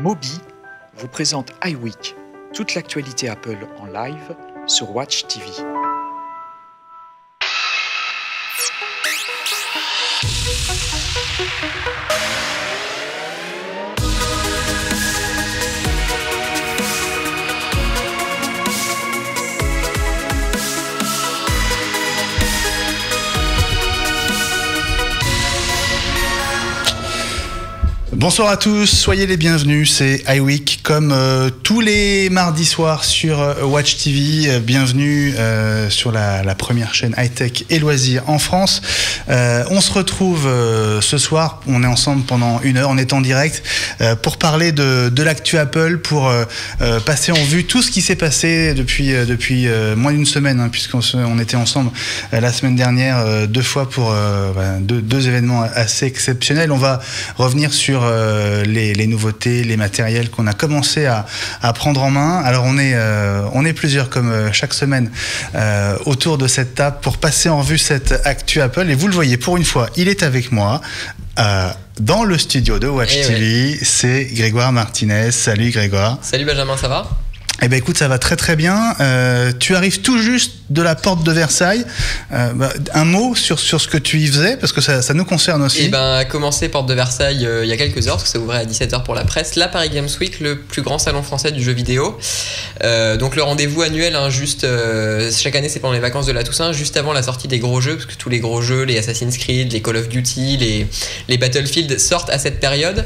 Moby vous présente iWeek, toute l'actualité Apple en live sur Watch TV. Bonsoir à tous, soyez les bienvenus, c'est iWeek comme tous les mardis soirs sur Watch TV. Bienvenue sur la première chaîne high-tech et loisirs en France. On se retrouve ce soir, on est ensemble pendant 1 heure, on est en direct pour parler de l'actu Apple, pour passer en vue tout ce qui s'est passé depuis moins d'une semaine, hein, puisqu'on était ensemble la semaine dernière 2 fois pour deux événements assez exceptionnels. On va revenir sur les nouveautés, les matériels qu'on a commencé à prendre en main. Alors on est plusieurs comme chaque semaine autour de cette table pour passer en revue cette actu Apple. Et vous le voyez, pour une fois, il est avec moi dans le studio de Watch TV. C'est Grégoire Martinez. Salut Grégoire. Salut Benjamin, ça va ? Eh ben écoute, ça va très très bien. Tu arrives tout juste de la porte de Versailles. Un mot sur ce que tu y faisais, parce que ça nous concerne aussi. Eh ben, à commencer porte de Versailles il y a quelques heures, parce que ça ouvrait à 17h pour la presse. La Paris Games Week, le plus grand salon français du jeu vidéo. Donc le rendez-vous annuel, hein, juste chaque année, c'est pendant les vacances de la Toussaint, juste avant la sortie des gros jeux, parce que tous les gros jeux, les Assassin's Creed, les Call of Duty, les Battlefield sortent à cette période.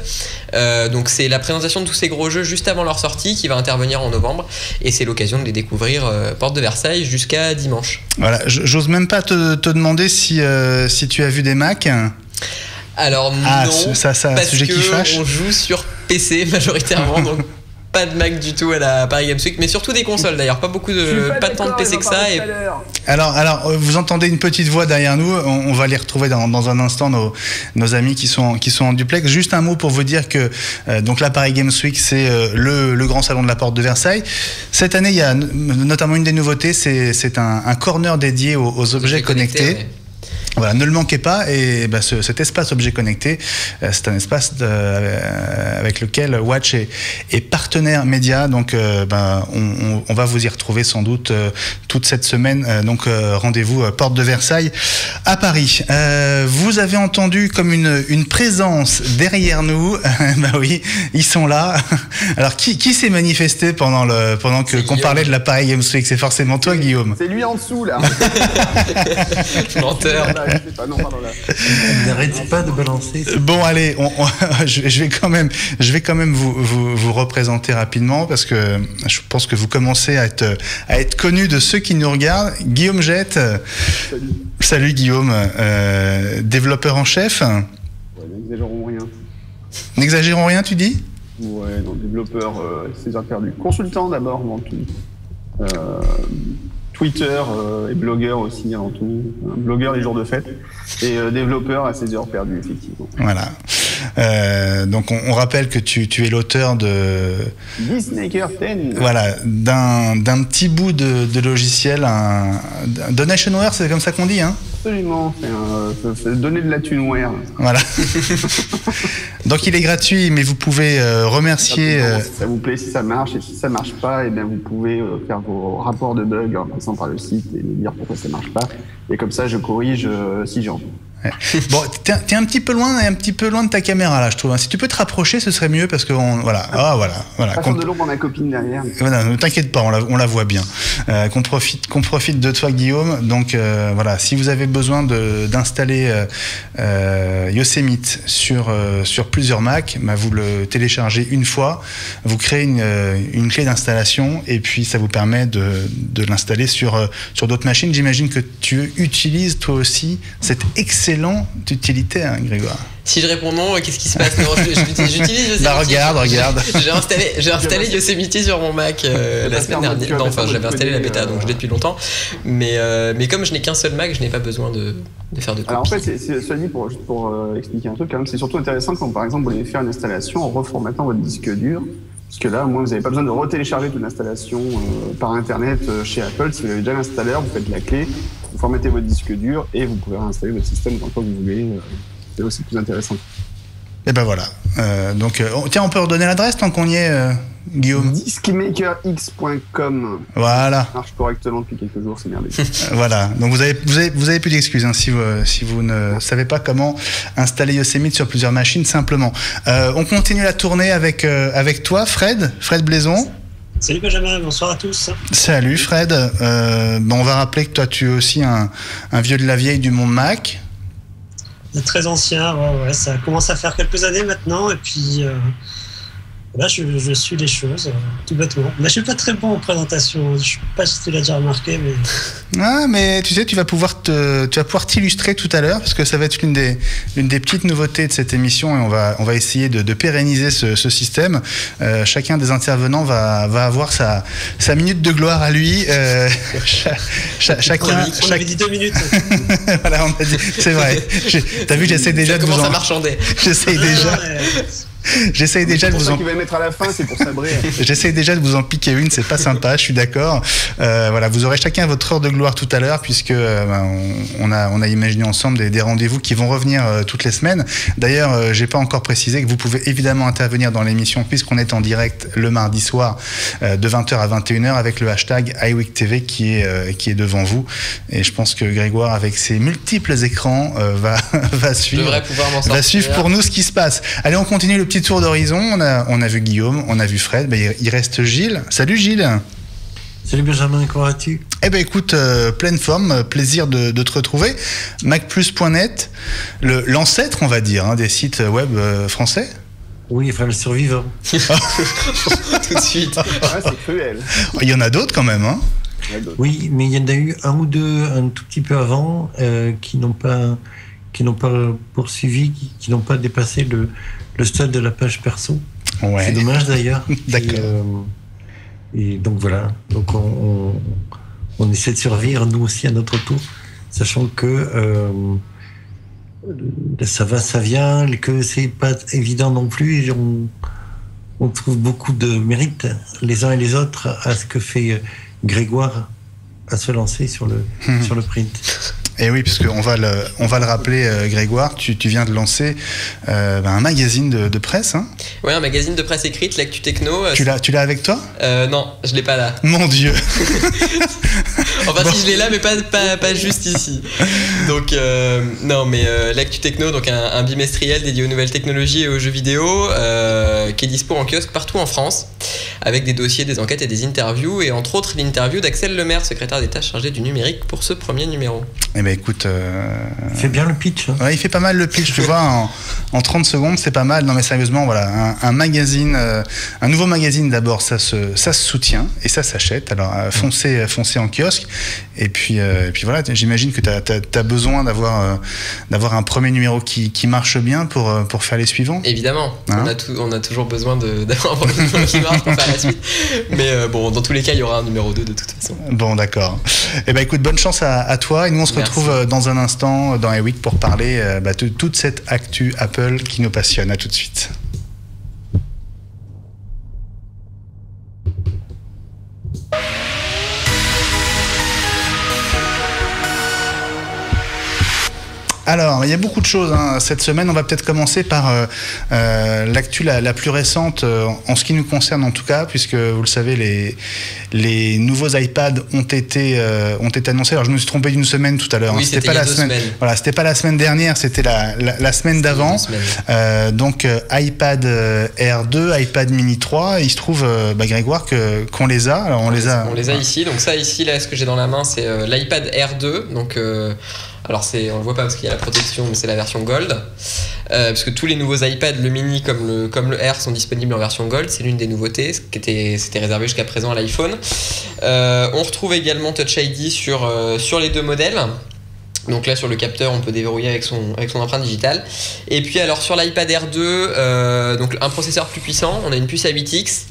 Donc c'est la présentation de tous ces gros jeux juste avant leur sortie qui va intervenir en novembre. Et c'est l'occasion de les découvrir porte de Versailles jusqu'à dimanche. Voilà, j'ose même pas te demander si tu as vu des Macs. Alors non, parce qu'on joue sur PC majoritairement, donc pas de Mac du tout à la Paris Games Week, mais surtout des consoles d'ailleurs, pas tant de PC que ça. Et... Alors, vous entendez une petite voix derrière nous, on va les retrouver dans un instant, nos amis qui sont en duplex. Juste un mot pour vous dire que donc la Paris Games Week, c'est le grand salon de la porte de Versailles. Cette année, il y a notamment une des nouveautés, c'est un corner dédié aux objets connectés. Ouais. Voilà, ne le manquez pas. Et cet espace objet connecté, c'est un espace avec lequel Watch est partenaire média. Donc, on va vous y retrouver sans doute toute cette semaine. Donc, rendez-vous porte de Versailles à Paris. Vous avez entendu comme une présence derrière nous. Oui, ils sont là. Alors, qui s'est manifesté pendant qu'on parlait de la Paris Games Week? C'est forcément toi, Guillaume. C'est lui en dessous, là. Menteur. N'arrête pas de balancer. Bon, allez, je vais quand même vous représenter rapidement, parce que je pense que vous commencez à être connu de ceux qui nous regardent. Guillaume Jette. Salut Guillaume, développeur en chef. Ouais, n'exagérons rien. N'exagérons rien, tu dis? Ouais, donc développeur, c'est heures perdues. Consultant d'abord, avant tout. Twitter et blogueur aussi avant tout, blogueur les jours de fête, et développeur à ses heures perdues, effectivement. Voilà. Donc on rappelle que tu es l'auteur de Disneyker 10. Voilà, d'un petit bout de logiciel, un Donationware, c'est comme ça qu'on dit, hein? Absolument, c'est donner de la thuneware. Voilà. Donc il est gratuit, mais vous pouvez remercier. Si ça vous plaît, si ça marche, et si ça marche pas, et bien vous pouvez faire vos rapports de bugs en passant par le site et me dire pourquoi ça marche pas. Et comme ça, je corrige si j'ai envie. Ouais. Bon, t'es un petit peu loin de ta caméra là, je trouve. Si tu peux te rapprocher, ce serait mieux, parce que voilà. Pas faire de l'ombre à ma copine derrière. Voilà, ne t'inquiète pas, on la voit bien. Qu'on profite de toi, Guillaume. Donc voilà, si vous avez besoin d'installer Yosemite sur plusieurs Mac, vous le téléchargez une fois, vous créez une clé d'installation, et puis ça vous permet de l'installer sur d'autres machines. J'imagine que tu utilises toi aussi cette excellente utilité, hein, Grégoire. Si je réponds non, qu'est-ce qui se passe? Non, j'utilise Yosemite. Regarde. J'ai installé Yosemite sur mon Mac la semaine dernière. Non, enfin, j'avais installé la bêta, donc je l'ai depuis longtemps. Mais comme je n'ai qu'un seul Mac, je n'ai pas besoin de faire de copie. Alors en fait, cela dit, pour expliquer un truc, quand même, c'est surtout intéressant quand, par exemple, vous voulez faire une installation en reformatant votre disque dur. Parce que là, au moins, vous n'avez pas besoin de retélécharger toute l'installation par Internet chez Apple. Si vous avez déjà l'installeur, vous faites la clé, vous formatez votre disque dur et vous pouvez réinstaller votre système quand vous voulez. C'est aussi plus intéressant. Et ben voilà. Tiens, on peut redonner l'adresse tant qu'on y est, Guillaume. Discmakerx.com. Voilà. Ça marche correctement depuis quelques jours, c'est merveilleux. Voilà. Donc vous avez plus d'excuses hein, si vous ne savez pas comment installer Yosemite sur plusieurs machines simplement. On continue la tournée avec toi, Fred Blaison. Salut Benjamin, bonsoir à tous. Salut Fred. On va rappeler que toi tu es aussi un vieux de la vieille du monde Mac. Très ancien, ouais, ça commence à faire quelques années maintenant, et puis là je suis les choses, tout bêtement. Mais je suis pas très bon en présentation, je sais pas si tu l'as déjà remarqué, mais... Ah, mais tu sais, tu vas pouvoir t'illustrer tout à l'heure, parce que ça va être l'une des petites nouveautés de cette émission, et on va essayer de pérenniser ce système. Chacun des intervenants va avoir sa minute de gloire à lui. Chacun. On avait dit 2 minutes. Voilà, on a dit. C'est vrai. T'as vu, j'essaie déjà de vous en. Ça marchander. J'essaye déjà de vous en. C'est pour ça qu'il va mettre à la fin, c'est pour sabrer. J'essaye déjà de vous en piquer une, c'est pas sympa, je suis d'accord. Voilà, vous aurez chacun votre heure de gloire tout à l'heure, puisque on a imaginé ensemble des rendez-vous qui vont revenir toutes les semaines. D'ailleurs, j'ai pas encore précisé que vous pouvez évidemment intervenir dans l'émission, puisqu'on est en direct le mardi soir de 20h à 21h avec le hashtag iWeekTV qui est devant vous. Et je pense que Grégoire, avec ses multiples écrans, va suivre pour nous ce qui se passe. Allez, on continue le petit tour d'horizon. On a vu Guillaume, on a vu Fred, il reste Gilles. Salut Gilles. Salut Benjamin, comment vas-tu? Eh ben écoute, pleine forme, plaisir de te retrouver. MacPlus.net, l'ancêtre on va dire des sites web français. Oui, enfin le survivant. Tout de suite. Ouais, c'est cruel. Il y en a d'autres quand même hein. Oui, mais il y en a eu un ou deux un tout petit peu avant qui n'ont pas poursuivi, qui n'ont pas dépassé le stade de la page perso. Ouais. C'est dommage d'ailleurs. D'accord. Et donc voilà. Donc on essaie de survivre nous aussi à notre tour, sachant que ça va, ça vient, que c'est pas évident non plus. Et on trouve beaucoup de mérite les uns et les autres à ce que fait Grégoire à se lancer sur le print. Et oui, parce qu'on va le rappeler, Grégoire, tu viens de lancer un magazine de presse. Hein. Ouais, un magazine de presse écrite, l'Actu Techno. Tu l'as avec toi? Non, je l'ai pas là. Mon Dieu. Enfin, si je l'ai là, mais pas juste ici. Donc, non, mais l'Actu Techno, donc un bimestriel dédié aux nouvelles technologies et aux jeux vidéo, qui est dispo en kiosque partout en France, avec des dossiers, des enquêtes et des interviews, et entre autres l'interview d'Axel Lemaire, secrétaire d'État chargé du numérique pour ce premier numéro. Eh ben écoute, il fait bien le pitch. Hein. Ouais, il fait pas mal le pitch, tu vois, en 30 secondes, c'est pas mal. Non mais sérieusement, voilà, un magazine, un nouveau magazine d'abord, ça se soutient et ça s'achète. Alors foncez en kiosque. Et puis voilà, j'imagine que t'as besoin d'avoir un premier numéro qui marche bien pour faire les suivants. Évidemment, hein, on a toujours besoin d'avoir un premier numéro qui marche pour faire la suite. Mais bon, dans tous les cas, il y aura un numéro 2 de toute façon. Bon, d'accord. Eh ben écoute, bonne chance à toi. Et nous, on se retrouve dans un instant dans iWeek pour parler de toute cette actu Apple qui nous passionne. À tout de suite. Alors, il y a beaucoup de choses cette semaine. On va peut-être commencer par l'actu la plus récente en ce qui nous concerne en tout cas, puisque vous le savez, les nouveaux iPads ont été annoncés. Alors, je me suis trompé d'une semaine tout à l'heure. Oui, c'était pas la semaine. Voilà, c'était pas la semaine dernière, c'était la semaine d'avant. Donc, iPad Air 2, iPad Mini 3. Et il se trouve, Grégoire, qu'on les a. Alors, on les a ici. Donc ça, ici, là, ce que j'ai dans la main, c'est l'iPad Air 2. Donc alors on le voit pas parce qu'il y a la protection, mais c'est la version Gold. Parce que tous les nouveaux iPads, le Mini comme le Air, sont disponibles en version Gold. C'est l'une des nouveautés, c'était réservé jusqu'à présent à l'iPhone. On retrouve également Touch ID sur les deux modèles. Donc là sur le capteur on peut déverrouiller avec son empreinte digitale. Et puis alors sur l'iPad Air 2, donc un processeur plus puissant, on a une puce A8X.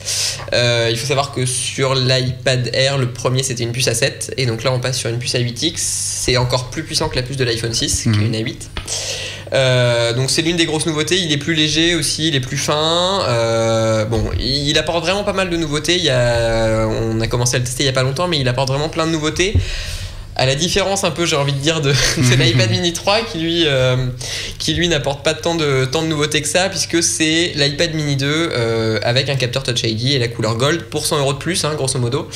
Il faut savoir que sur l'iPad Air le premier c'était une puce A7 et donc là on passe sur une puce A8X. C'est encore plus puissant que la puce de l'iPhone 6 qui est une A8. Donc c'est l'une des grosses nouveautés. Il est plus léger aussi, il est plus fin. Il apporte vraiment pas mal de nouveautés. On a commencé à le tester il y a pas longtemps, mais il apporte vraiment plein de nouveautés. À la différence un peu, j'ai envie de dire, de l'iPad mini 3 qui lui n'apporte pas tant de nouveautés que ça, puisque c'est l'iPad mini 2 avec un capteur Touch ID et la couleur Gold pour 100 € de plus, hein, grosso modo.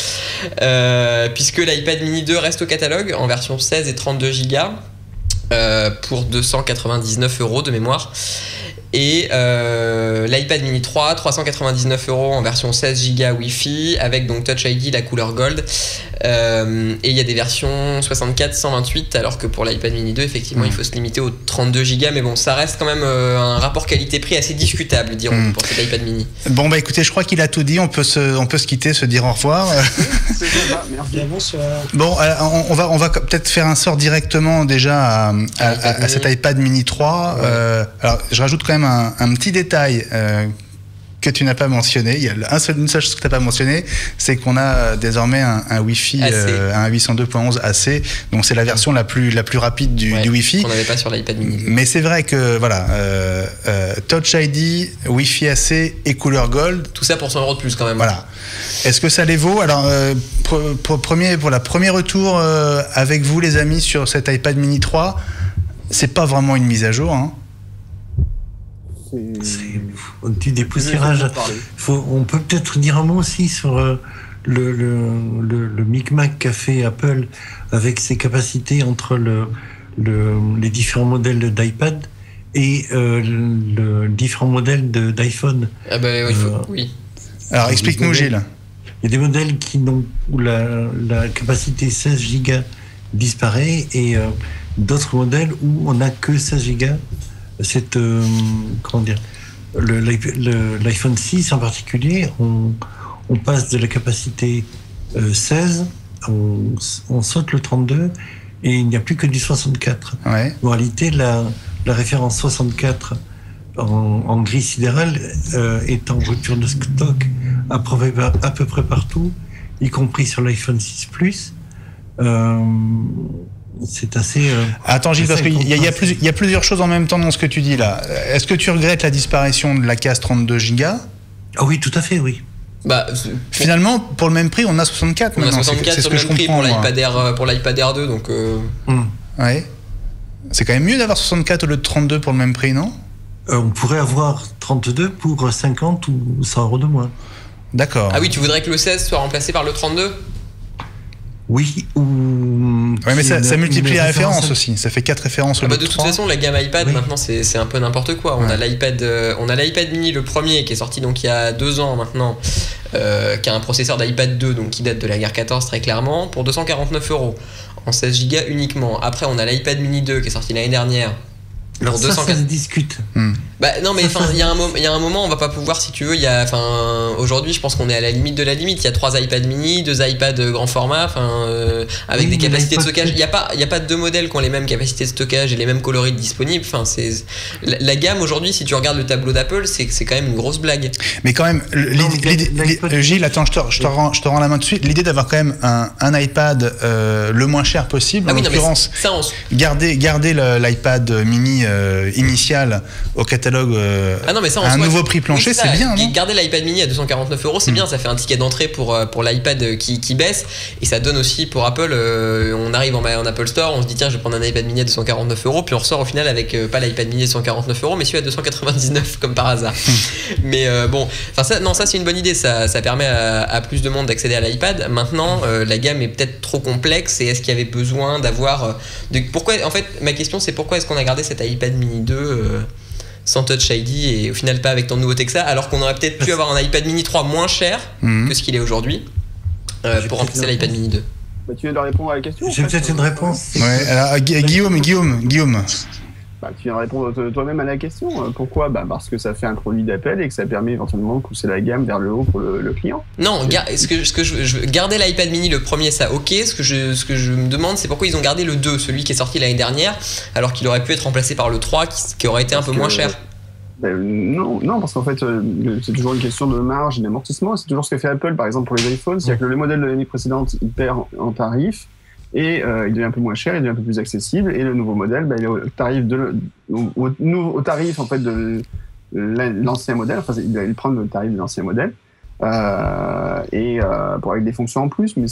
Puisque l'iPad mini 2 reste au catalogue en version 16 et 32 Go pour 299 € de mémoire. Et l'iPad mini 3, 399 € en version 16 Go Wi-Fi avec donc Touch ID, la couleur Gold. Et il y a des versions 64, 128, alors que pour l'iPad mini 2, effectivement, il faut se limiter aux 32 Go. Mais bon, ça reste quand même un rapport qualité-prix assez discutable, dirons-nous, pour cet iPad mini. Bon, bah écoutez, je crois qu'il a tout dit. On peut se quitter, se dire au revoir. C'est sympa, merci. Bien, bonsoir. Bon, on va peut-être faire un sort directement déjà à cet iPad mini 3. Ouais. Alors, je rajoute quand même un petit détail que tu n'as pas mentionné. Il y a une seule chose que tu n'as pas mentionné, c'est qu'on a désormais un Wi-Fi, un 802.11 AC. Donc c'est la version la plus rapide du Wi-Fi. On n'avait pas sur l'iPad mini 2. Mais c'est vrai que voilà, Touch ID, Wi-Fi AC et couleur Gold. Tout ça pour 100 € de plus quand même. Voilà. Est-ce que ça les vaut? Alors, pour la premier retour avec vous, les amis, sur cet iPad mini 3, c'est pas vraiment une mise à jour, hein. Du dépoussiérage. On peut peut-être dire un mot aussi sur le micmac qu'a fait Apple avec ses capacités entre les différents modèles d'iPad et les différents modèles d'iPhone. Ah bah oui. Alors explique-nous, Gilles. Il y a des modèles où la capacité 16 Go disparaît et d'autres modèles où on n'a que 16 Go. Comment dire, l'iPhone 6 en particulier, on passe de la capacité 16, on saute le 32 et il n'y a plus que du 64. Ouais. En réalité, la référence 64 en gris sidéral est en rupture de stock à peu près partout, y compris sur l'iPhone 6 Plus. C'est assez. Attends, Gilles, parce qu'il y a plusieurs choses en même temps dans ce que tu dis là. Est-ce que tu regrettes la disparition de la case 32 Go? Ah oui, tout à fait, oui. Bah, finalement, pour le même prix, on a 64 on a maintenant. 64 c'est sur ce le que même je prix comprends, pour l'iPad Air 2, donc. Ouais. C'est quand même mieux d'avoir 64 au lieu de 32 pour le même prix, non? On pourrait avoir 32 pour 50 ou 100 € de moins. D'accord. Ah oui, tu voudrais que le 16 soit remplacé par le 32? Oui, ouais, mais ça multiplie les références aussi. Ça fait 4 références au lieu de 3. De toute façon, la gamme iPad, maintenant, c'est un peu n'importe quoi. On a l'iPad mini, le premier, qui est sorti donc il y a 2 ans maintenant, qui a un processeur d'iPad 2, donc qui date de la guerre 14 très clairement, pour 249 € en 16 Go uniquement. Après, on a l'iPad mini 2 qui est sorti l'année dernière. Alors ça se discute. Bah non, mais il y a un moment, on va pas pouvoir, si tu veux, aujourd'hui, je pense qu'on est à la limite de la limite. Il y a 3 iPad mini, 2 iPad grand format, avec des capacités de stockage. Il y a pas 2 modèles qui ont les mêmes capacités de stockage et les mêmes colorides disponibles. C'est la gamme aujourd'hui, si tu regardes le tableau d'Apple, c'est quand même une grosse blague. Mais quand même, Gilles, attends, je te rends la main dessus. L'idée d'avoir quand même un iPad le moins cher possible, en l'occurrence, garder l'iPad mini initial au catalogue à un nouveau prix plancher, c'est bien, non? Garder l'iPad mini à 249 €, c'est bien, ça fait un ticket d'entrée pour l'iPad qui baisse, et ça donne aussi pour Apple, on arrive en Apple Store, on se dit tiens, je vais prendre un iPad mini à 249 €, puis on ressort au final avec pas l'iPad mini à 249 €, mais celui à 299 comme par hasard. Mais bon, ça c'est une bonne idée, ça permet à plus de monde d'accéder à l'iPad. Maintenant, la gamme est peut-être trop complexe, et est-ce qu'il y avait besoin d'avoir en fait, ma question c'est pourquoi est-ce qu'on a gardé cet iPad mini 2 sans Touch ID et au final pas avec tant de nouveautés que ça, alors qu'on aurait peut-être pu avoir un iPad mini 3 moins cher que ce qu'il est aujourd'hui pour remplacer l'iPad mini 2. Bah, tu viens de répondre à la question. J'ai peut-être une réponse. Ouais, alors Guillaume. Bah, tu viens de répondre toi-même à la question. Pourquoi? Parce que ça fait un produit d'appel et que ça permet éventuellement de pousser la gamme vers le haut pour le client. Non, garder l'iPad mini le premier, ça ok. Ce que je me demande, c'est pourquoi ils ont gardé le 2, celui qui est sorti l'année dernière, alors qu'il aurait pu être remplacé par le 3 qui aurait été un peu moins cher. Non, parce qu'en fait, c'est toujours une question de marge et d'amortissement. C'est toujours ce que fait Apple, par exemple, pour les iPhones. C'est-à-dire que le modèle de l'année précédente, il perd en tarif. Et il devient un peu moins cher, il devient un peu plus accessible, et le nouveau modèle, il est au tarif en fait de l'ancien modèle. Enfin, il prend le tarif de l'ancien modèle. pour avec des fonctions en plus. Mais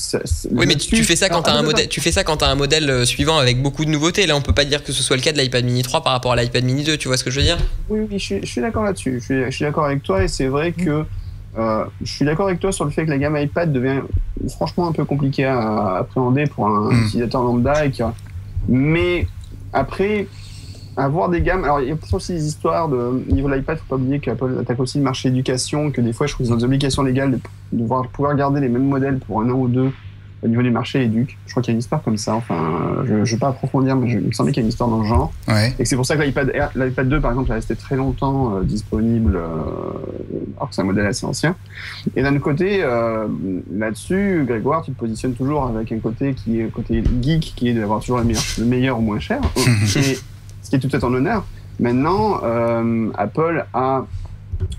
oui, mais tu fais ça quand t'as un modèle. Tu fais ça quand t'as un modèle suivant avec beaucoup de nouveautés. Là, on peut pas dire que ce soit le cas de l'iPad Mini 3 par rapport à l'iPad Mini 2. Tu vois ce que je veux dire? Oui, je suis d'accord là-dessus. Je suis d'accord avec toi, et c'est vrai que je suis d'accord avec toi sur le fait que la gamme iPad devient franchement un peu compliquée à appréhender pour un utilisateur lambda. Mais après, avoir des gammes... Alors, il y a aussi des histoires au niveau de l'iPad. Il ne faut pas oublier qu'Apple attaque aussi le marché éducation, que des fois, je trouve qu'ils ont des obligations légales de pouvoir garder les mêmes modèles pour un an ou deux au niveau des marchés éduques. Je crois qu'il y a une histoire comme ça. Enfin, je ne vais pas approfondir, mais il me semblait qu'il y a une histoire dans le genre. Ouais. Et que c'est pour ça que l'iPad 2, par exemple, est resté très longtemps disponible, alors que c'est un modèle assez ancien. Et d'un autre côté, là-dessus, Grégoire, tu te positionnes toujours avec un côté qui est côté geek, qui est d'avoir toujours le meilleur ou moins cher. Ce qui est tout à ton honneur. Maintenant, Apple a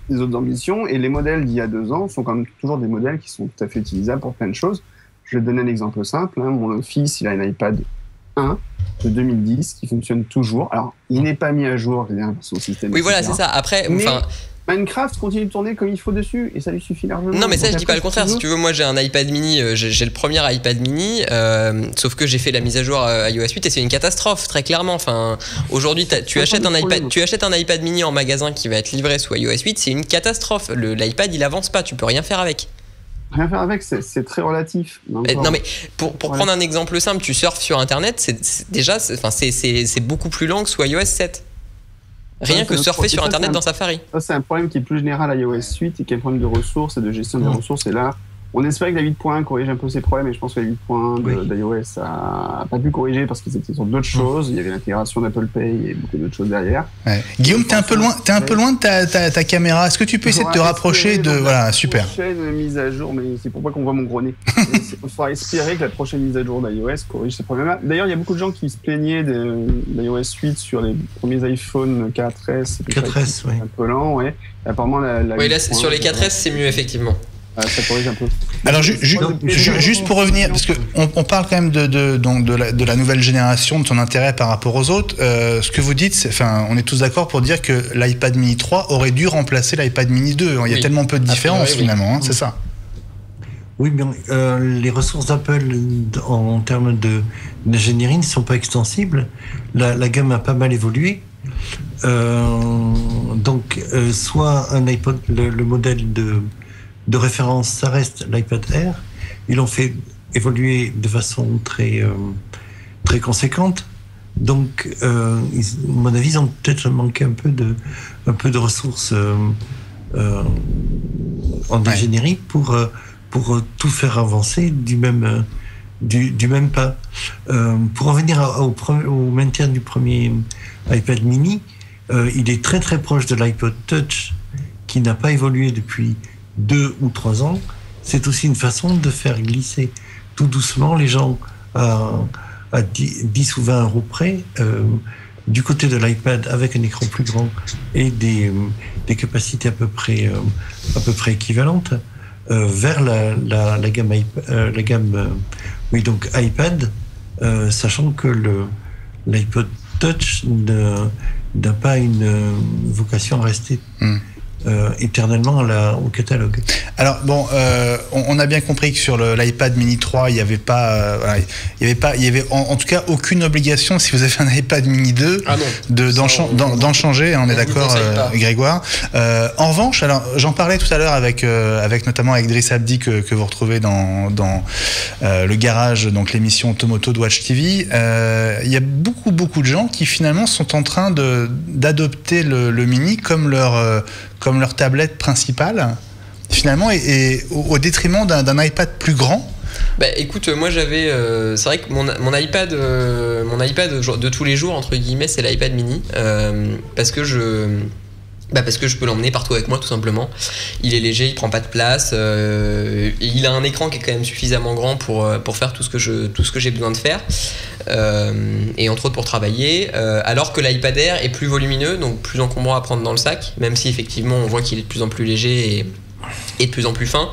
des autres ambitions, et les modèles d'il y a 2 ans sont quand même toujours des modèles qui sont tout à fait utilisables pour plein de choses. Je vais te donner un exemple simple. Mon fils, il a un iPad 1 de 2010 qui fonctionne toujours. Alors, il n'est pas mis à jour son système. Oui, voilà, c'est ça. Après, Minecraft continue de tourner comme il faut dessus, et ça lui suffit largement. Non, mais ça, je dis pas le contraire. Si tu veux, moi, j'ai un iPad mini, j'ai le premier iPad mini, sauf que j'ai fait la mise à jour iOS 8 et c'est une catastrophe, très clairement. Enfin, aujourd'hui, tu achètes un iPad mini en magasin qui va être livré sous iOS 8, c'est une catastrophe. L'iPad, il avance pas, tu peux rien faire avec. Rien faire avec, c'est très relatif. Non, mais pour prendre un exemple simple, tu surfes sur Internet, c'est beaucoup plus lent que sous iOS 7. Rien que surfer sur Internet dans Safari. Ça, c'est un problème qui est plus général à iOS 8 et qui est un problème de ressources et de gestion des ressources. Et là, on espérait que la 8.1 corrige un peu ces problèmes, et je pense que la 8.1 d'iOS n'a pas pu corriger parce qu'ils étaient sur d'autres choses. Il y avait l'intégration d'Apple Pay et beaucoup d'autres choses derrière. Ouais. Guillaume, t'es un peu loin de ta caméra. Est-ce que tu peux essayer de te rapprocher de... Voilà, super. La prochaine mise à jour, mais c'est pourquoi qu'on voit mon gros nez. Il faudra espérer que la prochaine mise à jour d'iOS corrige ces problèmes-là. D'ailleurs, il y a beaucoup de gens qui se plaignaient d'iOS 8 sur les premiers iPhone 4S. 4S, oui. Un peu lent, ouais. Et apparemment, oui, là, sur les 4S, c'est mieux, effectivement. Ça corrige un peu. Alors juste pour revenir, parce qu'on parle quand même de la nouvelle génération, de son intérêt par rapport aux autres. Ce que vous dites, on est tous d'accord pour dire que l'iPad Mini 3 aurait dû remplacer l'iPad Mini 2. Il y a tellement peu de différence finalement, hein, c'est ça. Oui, mais les ressources d'Apple en termes d'ingénierie ne sont pas extensibles. La gamme a pas mal évolué. Donc, soit un iPod, le modèle de référence, ça reste l'iPad Air. Ils l'ont fait évoluer de façon très conséquente. Donc, à mon avis, ils ont peut-être manqué un peu de ressources en ingénierie pour tout faire avancer du même pas. Pour revenir au maintien du premier iPad mini, il est très très proche de l'iPod Touch, qui n'a pas évolué depuis 2 ou 3 ans. C'est aussi une façon de faire glisser tout doucement les gens à 10 ou 20 euros près du côté de l'iPad, avec un écran plus grand et des capacités à peu près équivalentes, vers la gamme iPad, sachant que l'iPod Touch n'a pas une vocation à rester éternellement au catalogue. Alors bon, on a bien compris que sur l'iPad Mini 3, il y avait en tout cas aucune obligation, si vous avez un iPad Mini 2, d'en changer. On est d'accord, Grégoire. En revanche, alors j'en parlais tout à l'heure avec notamment avec Driss Abdi que vous retrouvez dans le garage, donc l'émission Automoto de Watch TV. Il y a beaucoup de gens qui finalement sont en train d'adopter le Mini comme leur tablette principale, finalement, et au détriment d'un iPad plus grand. Bah écoute, moi j'avais, c'est vrai que mon iPad de tous les jours entre guillemets, c'est l'iPad mini, parce que je peux l'emmener partout avec moi, tout simplement. Il est léger, il prend pas de place, et il a un écran qui est quand même suffisamment grand pour faire tout ce que j'ai besoin de faire, et entre autres pour travailler, alors que l'iPad Air est plus volumineux, donc plus encombrant à prendre dans le sac, même si effectivement on voit qu'il est de plus en plus léger et de plus en plus fin.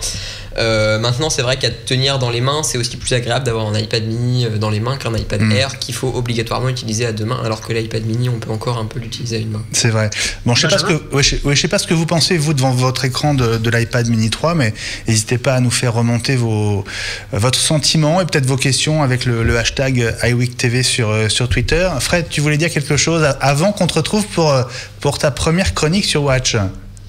Maintenant, c'est vrai qu'à tenir dans les mains, c'est aussi plus agréable d'avoir un iPad mini dans les mains qu'un iPad Air qu'il faut obligatoirement utiliser à deux mains, alors que l'iPad mini, on peut encore un peu l'utiliser à une main. C'est vrai. Bon, je sais pas ce que vous pensez, vous, devant votre écran de l'iPad mini 3, mais n'hésitez pas à nous faire remonter votre sentiment et peut-être vos questions avec le hashtag iWeekTV sur Twitter. Fred, tu voulais dire quelque chose avant qu'on te retrouve pour ta première chronique sur Watch?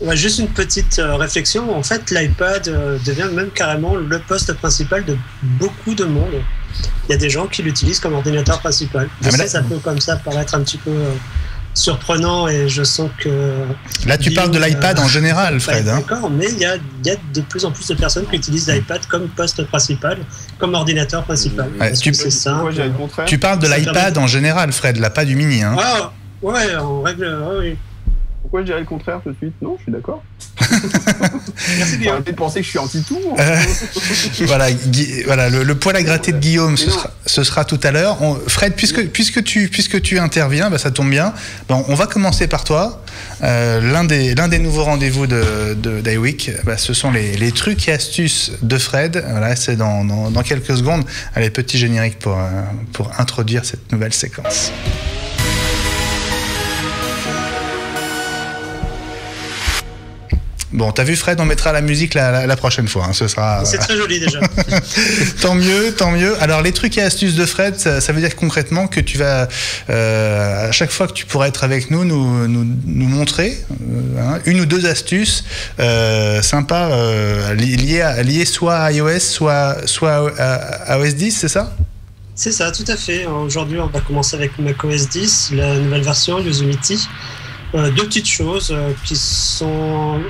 Ouais, juste une petite réflexion. En fait, l'iPad devient même carrément le poste principal de beaucoup de monde. Il y a des gens qui l'utilisent comme ordinateur principal. Je sais, ça peut comme ça paraître un petit peu surprenant et je sens que... Là, tu parles de l'iPad en général, Fred. D'accord, mais il y a de plus en plus de personnes qui utilisent l'iPad comme poste principal, comme ordinateur principal. Ouais, c'est simple. Tu parles de l'iPad en général, Fred, là, pas du mini. Hein. Ah, ouais, en règle... oui. Pourquoi je dirais le contraire tout de suite? Non, je suis d'accord. Merci Guillaume. Arrêtez de penser que je suis anti-tout. Voilà, le poil à gratter de Guillaume, ce sera tout à l'heure. Fred, puisque tu interviens, ça tombe bien. Bon, on va commencer par toi. L'un des nouveaux rendez-vous d'iWeek, ce sont les trucs et astuces de Fred. Voilà, c'est dans quelques secondes. Allez, petit générique pour introduire cette nouvelle séquence. Bon, t'as vu Fred, on mettra la musique la prochaine fois. Hein, ce sera. C'est très joli déjà. Tant mieux. Alors les trucs et astuces de Fred, ça veut dire concrètement que tu vas à chaque fois que tu pourras être avec nous montrer une ou deux astuces sympas liées soit à iOS, soit à OS 10, c'est ça? C'est ça, tout à fait. Aujourd'hui, on va commencer avec macOS 10, la nouvelle version Yosemite. Deux petites choses qui sont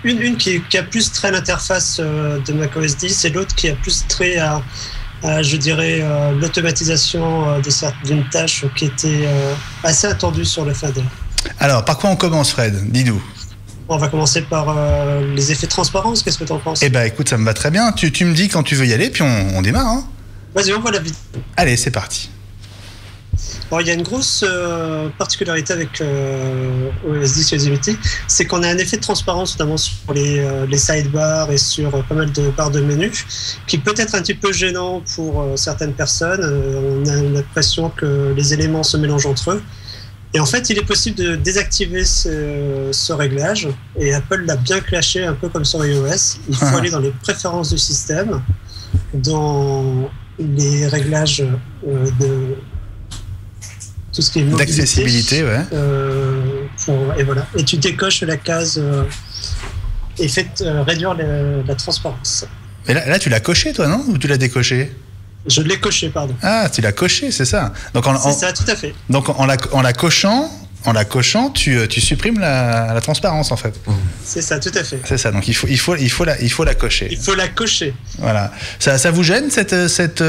une qui a plus trait à l'interface de macOS 10 et l'autre qui a plus trait à je dirais l'automatisation d'une tâche qui était assez attendue sur le fader. Alors, par quoi on commence, Fred? Dis-nous. On va commencer par les effets de transparence. Qu'est-ce que tu en penses? Eh ben, écoute, ça me va très bien. Tu me dis quand tu veux y aller, puis on démarre. Hein. Vas-y, on voit la vidéo. Allez, c'est parti. Alors, il y a une grosse particularité avec OS 10 Yosemite, c'est qu'on a un effet de transparence notamment sur les sidebars et sur pas mal de barres de menu, qui peut être un petit peu gênant pour certaines personnes. On a l'impression que les éléments se mélangent entre eux. Et en fait, il est possible de désactiver ce réglage, et Apple l'a bien clashé un peu comme sur iOS. Il faut aller dans les préférences du système, dans les réglages de tout ce qui est mobilité, d'accessibilité, ouais. Et voilà. Et tu décoches la case et réduire la transparence. Et là, tu l'as coché, toi, non? Ou tu l'as décoché? Je l'ai coché, pardon. Ah, tu l'as coché, c'est ça. Donc c'est ça, tout à fait. Donc en la cochant, tu supprimes la transparence, en fait. C'est ça, tout à fait. C'est ça. Donc il faut la cocher. Il faut la cocher. Voilà. Ça vous gêne cette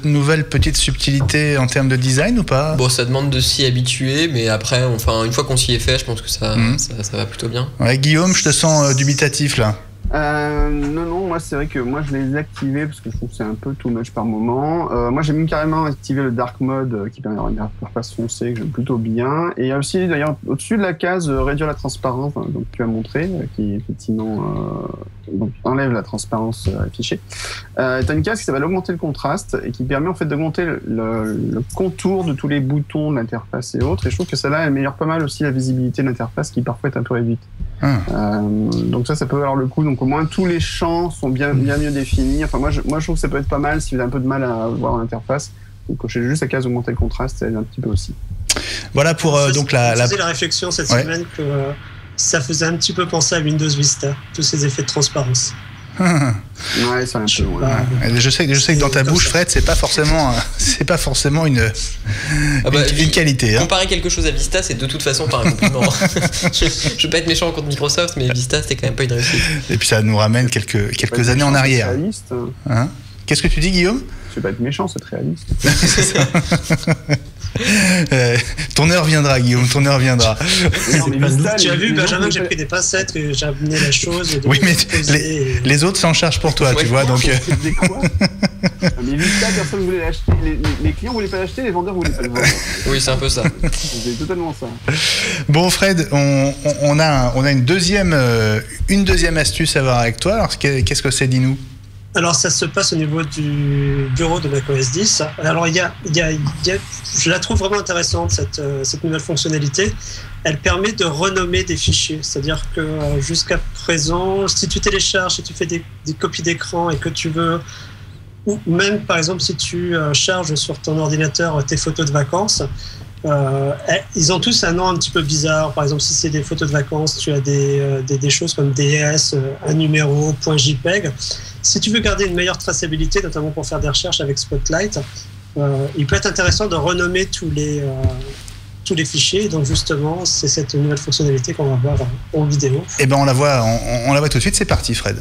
nouvelle petite subtilité en termes de design ou pas? Bon, ça demande de s'y habituer, mais après, une fois qu'on s'y est fait, je pense que ça va plutôt bien. Ouais, Guillaume, je te sens dubitatif là. Non, moi c'est vrai que moi je l'ai désactivé parce que je trouve que c'est un peu too much par moment. Moi j'ai même carrément activé le dark mode qui permet d'avoir une interface foncée que j'aime plutôt bien. Et il y a aussi d'ailleurs au-dessus de la case réduire la transparence, donc tu as montré, qui effectivement donc enlève la transparence affichée. T'as une case qui s'appelle augmenter le contraste et qui permet en fait d'augmenter le contour de tous les boutons de l'interface et autres. Et je trouve que celle-là améliore pas mal aussi la visibilité de l'interface qui parfois est un peu réduite. Donc ça peut avoir le coup. Donc au moins tous les champs sont bien mieux définis. Enfin moi je trouve que ça peut être pas mal si vous avez un peu de mal à voir l'interface. Donc cochez juste la case augmenter le contraste, ça aide un petit peu aussi. Voilà pour donc la réflexion cette semaine que ça faisait un petit peu penser à Windows Vista, tous ces effets de transparence. Ouais, c'est un peu. Ouais. Je sais que dans ta bouche, Fred, c'est pas forcément une qualité. Comparer quelque chose à Vista, c'est de toute façon pas un compliment. Je veux pas être méchant contre Microsoft, mais Vista, c'était quand même pas une réussite. Et puis ça nous ramène quelques années en arrière. Hein? Qu'est-ce que tu dis, Guillaume? Je veux pas être méchant, c'est réaliste. Ton heure viendra, Guillaume, ton heure viendra. Tu as vu, Benjamin, que j'ai pris des pincettes, que j'ai amené la chose. Oui, mais les autres s'en chargent pour toi, tu vois. Donc... Mais vu ça, personne ne voulait l'acheter. Les clients ne voulaient pas l'acheter, les vendeurs ne voulaient pas le vendre. Oui, c'est un peu ça. C'est totalement ça. Bon, Fred, on a une deuxième astuce à voir avec toi. Alors, qu'est-ce que c'est, dis-nous? Alors, ça se passe au niveau du bureau de macOS 10. Alors, je la trouve vraiment intéressante, cette nouvelle fonctionnalité. Elle permet de renommer des fichiers. C'est-à-dire que jusqu'à présent, si tu télécharges, si tu fais des copies d'écran et que tu veux, ou même, par exemple, si tu charges sur ton ordinateur tes photos de vacances, ils ont tous un nom un petit peu bizarre. Par exemple, si c'est des photos de vacances, tu as des choses comme DS, un numéro, .jpeg. Si tu veux garder une meilleure traçabilité, notamment pour faire des recherches avec Spotlight, il peut être intéressant de renommer tous les fichiers. Donc justement, c'est cette nouvelle fonctionnalité qu'on va voir en vidéo. Eh ben on la voit tout de suite. C'est parti, Fred.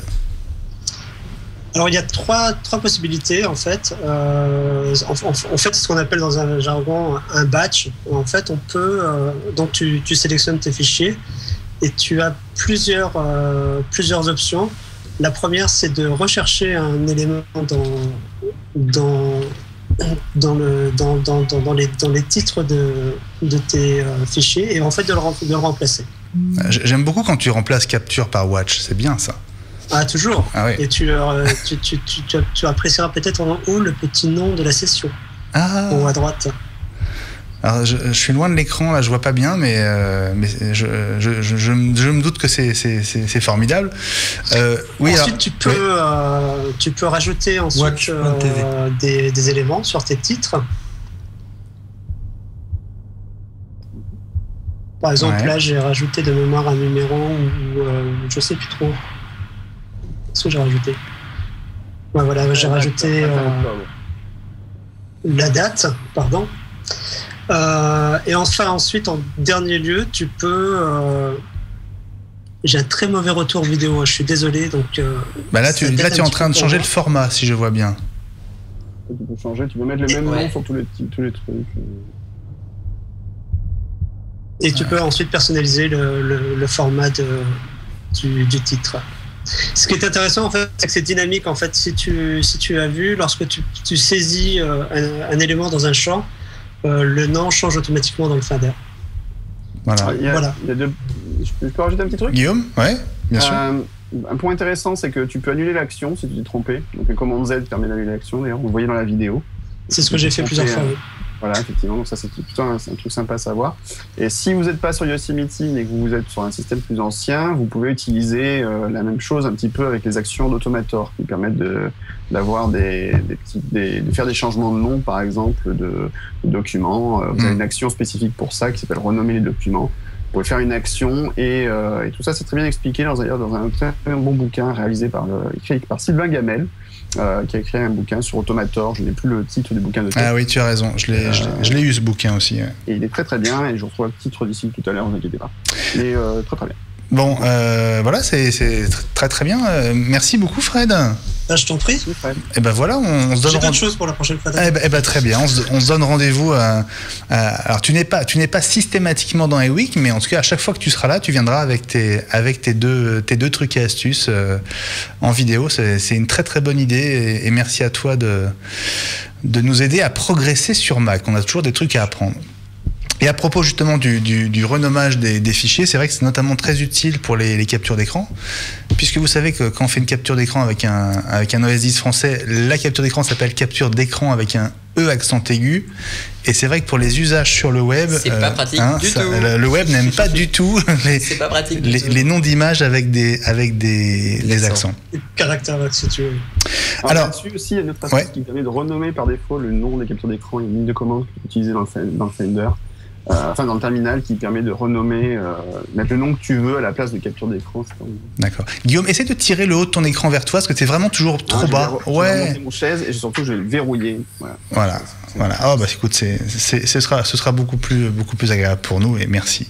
Alors il y a trois possibilités en fait. En fait, ce qu'on appelle dans un jargon un batch. En fait, on peut donc tu sélectionnes tes fichiers et tu as plusieurs options. La première, c'est de rechercher un élément dans les titres de tes fichiers et en fait de le remplacer. J'aime beaucoup quand tu remplaces capture par watch. C'est bien ça. Ah, toujours. Ah, oui. Et tu apprécieras peut-être en haut le petit nom de la session. Ah. En haut à droite. Alors, je suis loin de l'écran, là, je vois pas bien, mais je me doute que c'est formidable. Oui, ensuite, tu peux rajouter ensuite des éléments sur tes titres. Par exemple, là, j'ai rajouté de mémoire un numéro ou je sais plus trop. Qu'est-ce que j'ai rajouté? Ouais, voilà, j'ai rajouté la date, pardon. Et enfin, ensuite, en dernier lieu, tu peux. J'ai un très mauvais retour vidéo, je suis désolé. Donc, là, tu es en train de changer le format, si je vois bien. Tu peux changer, tu peux mettre le même nom sur tous les trucs. Et tu peux ensuite personnaliser le format du titre. Ce qui est intéressant, en fait, c'est que c'est dynamique. En fait, si tu as vu, lorsque tu saisis un élément dans un champ, le nom change automatiquement dans le fader. Voilà. Je peux rajouter un petit truc? Guillaume? Ouais, bien sûr. Un point intéressant, c'est que tu peux annuler l'action si tu t'es trompé. Donc, la commande Z permet d'annuler l'action, d'ailleurs. Vous le voyez dans la vidéo. C'est ce que j'ai fait plusieurs fois. Oui. Voilà, effectivement. Donc, ça, c'est plutôt un truc sympa à savoir. Et si vous n'êtes pas sur Yosemite, mais que vous êtes sur un système plus ancien, vous pouvez utiliser la même chose un petit peu avec les actions d'Automator qui permettent d'avoir de faire des changements de nom, par exemple, de documents. Vous avez une action spécifique pour ça qui s'appelle renommer les documents. Vous pouvez faire une action et tout ça, c'est très bien expliqué dans un très bon bouquin écrit par Sylvain Gamel, qui a écrit un bouquin sur Automator. Je n'ai plus le titre du bouquin de tête. Ah oui, tu as raison. Je l'ai eu, ce bouquin aussi. Ouais. Et il est très très bien et je retrouve le titre d'ici tout à l'heure, ne vous inquiétez pas. Mais très très bien. Bon, voilà, c'est très très bien. Merci beaucoup, Fred. Je t'en prie. Et ben voilà, on se donne. J'ai plein de choses pour la prochaine fois. Eh ben très bien. On se donne rendez-vous. Alors tu n'es pas systématiquement dans iWeek, mais en tout cas à chaque fois que tu seras là, tu viendras avec tes deux trucs et astuces en vidéo. C'est une très très bonne idée et merci à toi de nous aider à progresser sur Mac. On a toujours des trucs à apprendre. Et à propos justement du renommage des fichiers, c'est vrai que c'est notamment très utile pour les captures d'écran, puisque vous savez que quand on fait une capture d'écran avec un OS 10 français, la capture d'écran s'appelle capture d'écran avec un E accent aigu, et c'est vrai que pour les usages sur le web, c'est pas pratique du tout. Le web n'aime pas du tout les noms d'images avec des accents. Caractère si tu veux. Alors là-dessus aussi, il y a une autre astuce qui permet de renommer par défaut le nom des captures d'écran. Il y a une ligne de commande utilisée dans le Finder. Dans le terminal qui permet de renommer, mettre le nom que tu veux à la place de capture d'écran. D'accord. Guillaume, essaie de tirer le haut de ton écran vers toi parce que c'est vraiment toujours trop bas. Je vais monter mon chaise et surtout je vais le verrouiller. Voilà. Oh bah écoute, ce sera beaucoup plus agréable pour nous et merci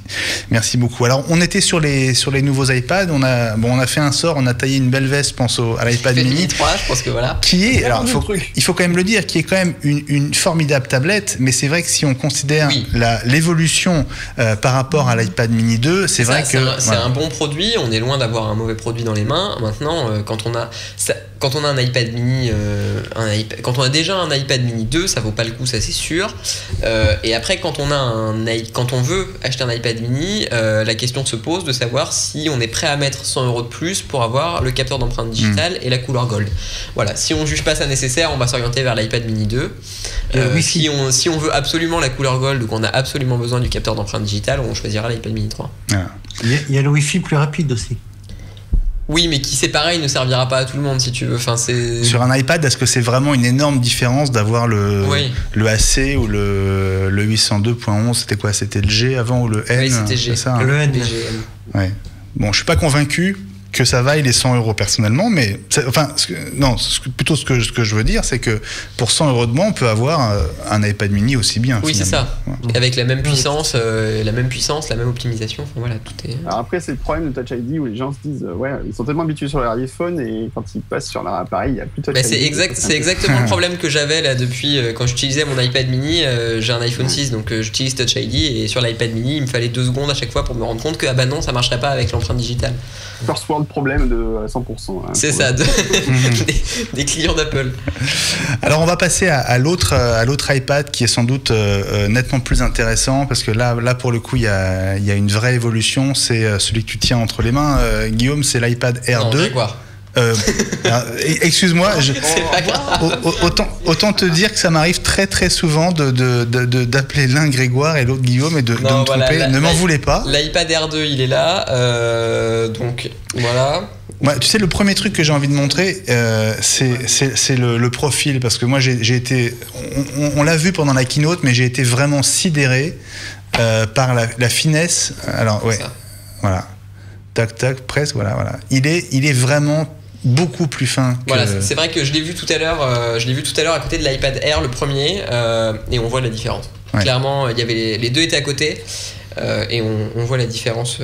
beaucoup. Alors on était sur les nouveaux iPads. On a fait un sort, on a taillé une belle veste, pense à l'iPad mini 3, je pense que voilà. Qui est, alors il faut quand même le dire, qui est quand même une formidable tablette. Mais c'est vrai que si on considère l'évolution par rapport à l'iPad mini 2, c'est vrai que c'est un bon produit. On est loin d'avoir un mauvais produit dans les mains. Maintenant, quand quand on a un iPad mini, quand on a déjà un iPad mini 2, ça vaut pas le coup, ça c'est sûr. Et après, quand on veut acheter un iPad mini, la question se pose de savoir si on est prêt à mettre 100 € de plus pour avoir le capteur d'empreinte digitale et la couleur gold. Voilà, si on juge pas ça nécessaire, on va s'orienter vers l'iPad mini 2. Si on veut absolument la couleur gold ou qu'on a absolument besoin du capteur d'empreinte digitale, on choisira l'iPad mini 3. Ah. Il y a le Wi-Fi plus rapide aussi. Oui, mais qui c'est pareil ne servira pas à tout le monde si tu veux. Enfin, sur un iPad, est-ce que c'est vraiment une énorme différence d'avoir le AC ou le 802.11? C'était quoi? C'était le G avant ou le N? Oui, c'était G. Ça, hein? Le N. Ouais. Bon, je suis pas convaincu que ça vaille les 100 € personnellement, mais plutôt ce que je veux dire, c'est que pour 100 € de moins, on peut avoir un iPad mini aussi bien. Oui, c'est ça. Ouais. Avec la même puissance, la même optimisation. Enfin, voilà, tout est. Alors après, c'est le problème de Touch ID où les gens se disent, ils sont tellement habitués sur leur iPhone et quand ils passent sur leur appareil, il n'y a plus Touch ID. C'est exactement le problème que j'avais là depuis quand j'utilisais mon iPad mini. J'ai un iPhone 6, donc j'utilise Touch ID et sur l'iPad mini, il me fallait 2 secondes à chaque fois pour me rendre compte que non, ça marcherait pas avec l'empreinte digitale. First world problème de 100%. Hein, c'est ça, des clients d'Apple. Alors on va passer à l'autre iPad qui est sans doute nettement plus intéressant parce que là pour le coup il y a une vraie évolution. C'est celui que tu tiens entre les mains, Guillaume, c'est l'iPad Air 2. Excuse-moi, autant te dire que ça m'arrive très très souvent d'appeler l'un Grégoire et l'autre Guillaume et de me tromper. Ne m'en voulez pas. L'iPad Air 2 il est là, donc voilà. Ouais, tu sais, le premier truc que j'ai envie de montrer, c'est le profil, parce que moi j'ai été, on l'a vu pendant la keynote, mais j'ai été vraiment sidéré par la finesse. Alors ouais, voilà, tac tac, presque, voilà. Il est vraiment beaucoup plus fin. Voilà, c'est vrai que je l'ai vu tout à l'heure. À côté de l'iPad Air, le premier, et on voit la différence. Ouais. Clairement, il y avait les deux étaient à côté. Et on voit la différence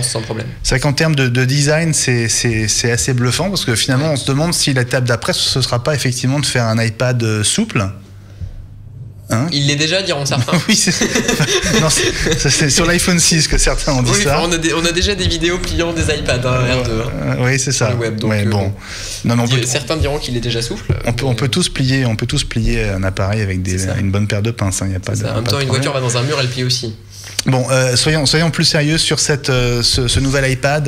sans problème. C'est vrai qu'en termes de design, c'est assez bluffant parce que finalement, on se demande si l'étape d'après, ce sera pas effectivement de faire un iPad souple. Hein? Il l'est déjà, diront certains. Oui, c'est sur l'iPhone 6 que certains ont dit ça. On a déjà des vidéos pliant des iPads R2. Oui, c'est ça. Web, donc, bon. Non, certains diront qu'il est déjà souple. On peut tous plier un appareil avec une bonne paire de pinces. Il y a pas de. En même temps, une voiture va dans un mur, elle plie aussi. Bon, soyons plus sérieux sur ce nouvel iPad.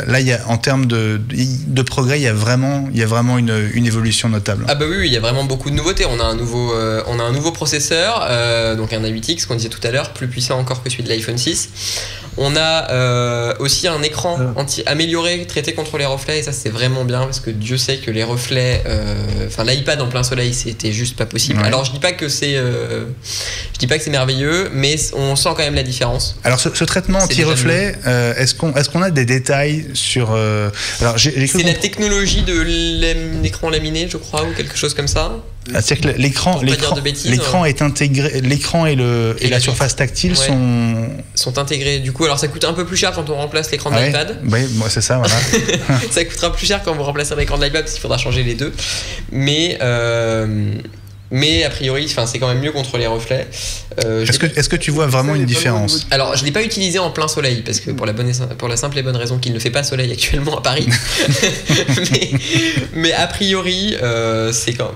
Là, en termes de progrès, il y a vraiment une évolution notable. Ah bah oui, il y a vraiment beaucoup de nouveautés. On a un nouveau processeur, donc un A8X qu'on disait tout à l'heure, plus puissant encore que celui de l'iPhone 6. On a aussi un écran amélioré, traité contre les reflets, et ça c'est vraiment bien parce que Dieu sait que les reflets, l'iPad en plein soleil, c'était juste pas possible. Ouais. Alors je dis pas que c'est merveilleux, mais on sent quand même la différence. Alors ce traitement anti-reflet, est-ce qu'on a des détails sur alors c'est la technologie de l'écran laminé, je crois, ou quelque chose comme ça. C'est-à-dire que l'écran est intégré, l'écran et la surface tactile sont intégrés. Du coup, alors ça coûte un peu plus cher quand on remplace l'écran de l'iPad. Oui, moi c'est ça, voilà. Ça coûtera plus cher quand vous remplacez l'écran de l'iPad parce qu'il faudra changer les deux. Mais a priori, c'est quand même mieux contre les reflets. Est-ce que tu vois vraiment une différence? Alors, je ne l'ai pas utilisé en plein soleil parce que pour la simple et bonne raison qu'il ne fait pas soleil actuellement à Paris. mais a priori,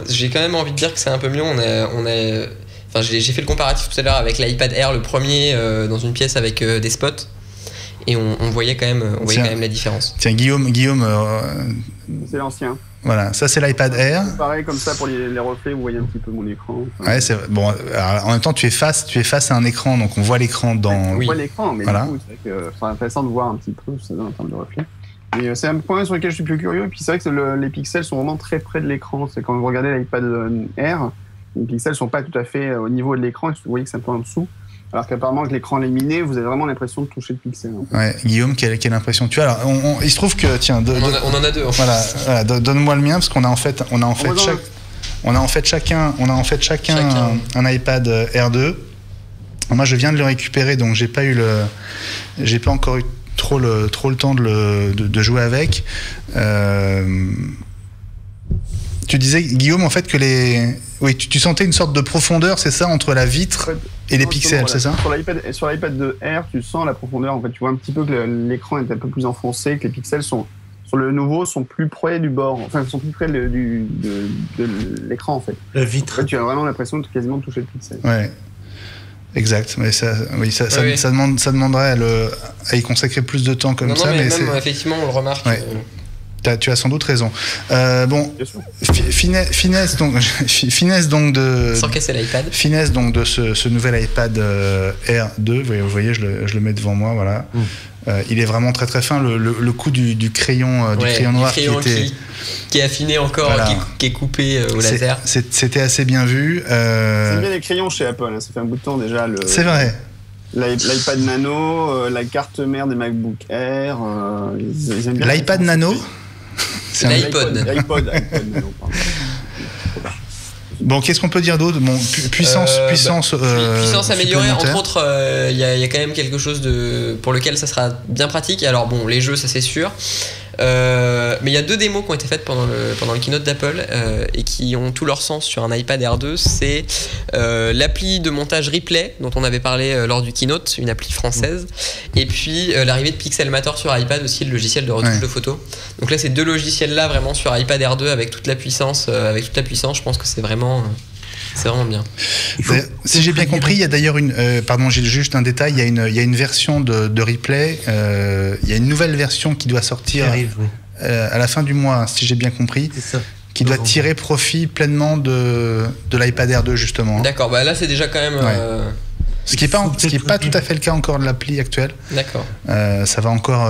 j'ai quand même envie de dire que c'est un peu mieux. J'ai fait le comparatif tout à l'heure avec l'iPad Air, le premier, dans une pièce avec des spots. Et on voyait quand même la différence. Tiens, Guillaume, c'est l'ancien. Voilà, ça c'est l'iPad Air. C'est pareil, comme ça pour les reflets, vous voyez un petit peu mon écran. Ouais, c'est bon. Alors, en même temps, tu es face à un écran, donc on voit l'écran dans. On voit l'écran, mais voilà. Du coup, c'est vrai que c'est intéressant de voir un petit peu ça en termes de reflets. Mais c'est un point sur lequel je suis plus curieux. Et puis c'est vrai que les pixels sont vraiment très près de l'écran. C'est quand vous regardez l'iPad Air, les pixels sont pas tout à fait au niveau de l'écran. Vous voyez que c'est un peu en dessous. Alors qu'apparemment, avec l'écran laminé, vous avez vraiment l'impression de toucher le pixel. En fait. Ouais, Guillaume, quelle impression tu as? Alors, il se trouve que, tiens, on en a deux. Voilà, donne-moi le mien parce qu'on a en fait chacun un iPad Air 2. Moi, je viens de le récupérer, donc j'ai pas encore eu trop le temps de jouer avec. Tu disais, Guillaume, en fait, que tu sentais une sorte de profondeur, c'est ça, entre la vitre et les pixels, c'est ça? Sur l'iPad de Air, tu sens la profondeur. En fait, tu vois un petit peu que l'écran est un peu plus enfoncé, que les pixels sont sur le nouveau sont plus près du bord, enfin sont plus près de l'écran en fait. La vitre. En fait, tu as vraiment l'impression de quasiment toucher le pixel. Ouais. Exact, mais ça demanderait à y consacrer plus de temps comme ça. Non, mais même effectivement, on le remarque. Ouais. Tu as sans doute raison. Bon, finesse donc de. Sans casser l'iPad. Finesse donc de ce nouvel iPad Air 2. Vous voyez, je le mets devant moi, voilà. Il est vraiment très très fin. Le coup du crayon, crayon noir qui est affiné encore, voilà. qui est coupé au laser. C'était assez bien vu. C'est bien les crayons chez Apple. Hein. Ça fait un bout de temps déjà. C'est vrai. L'iPad Nano, la carte mère des MacBook Air. Ils aiment bien L'iPad Nano. C'est l'iPod. L'iPod Nano, pardon. Bon, qu'est-ce qu'on peut dire d'autre? Bon, puissance améliorée. Entre autres, il y a quand même quelque chose pour lequel ça sera bien pratique. Alors bon, les jeux, ça c'est sûr. Mais il y a 2 démos qui ont été faites pendant le keynote d'Apple et qui ont tout leur sens sur un iPad Air 2. C'est l'appli de montage Replay dont on avait parlé lors du keynote, une appli française, et puis l'arrivée de Pixelmator sur iPad aussi, le logiciel de retouche de photos. Donc là, ces 2 logiciels là vraiment sur iPad Air 2 avec toute la puissance, je pense que c'est vraiment bien. Si j'ai bien compris, il y a d'ailleurs pardon, j'ai juste un détail. Il y a une version de Replay. Il y a une nouvelle version qui doit sortir à la fin du mois, si j'ai bien compris. C'est ça. Qui doit tirer profit pleinement de l'iPad Air 2 justement. D'accord. Bah là, c'est déjà quand même. Ce qui est pas tout à fait le cas encore de l'appli actuelle. D'accord. Ça va encore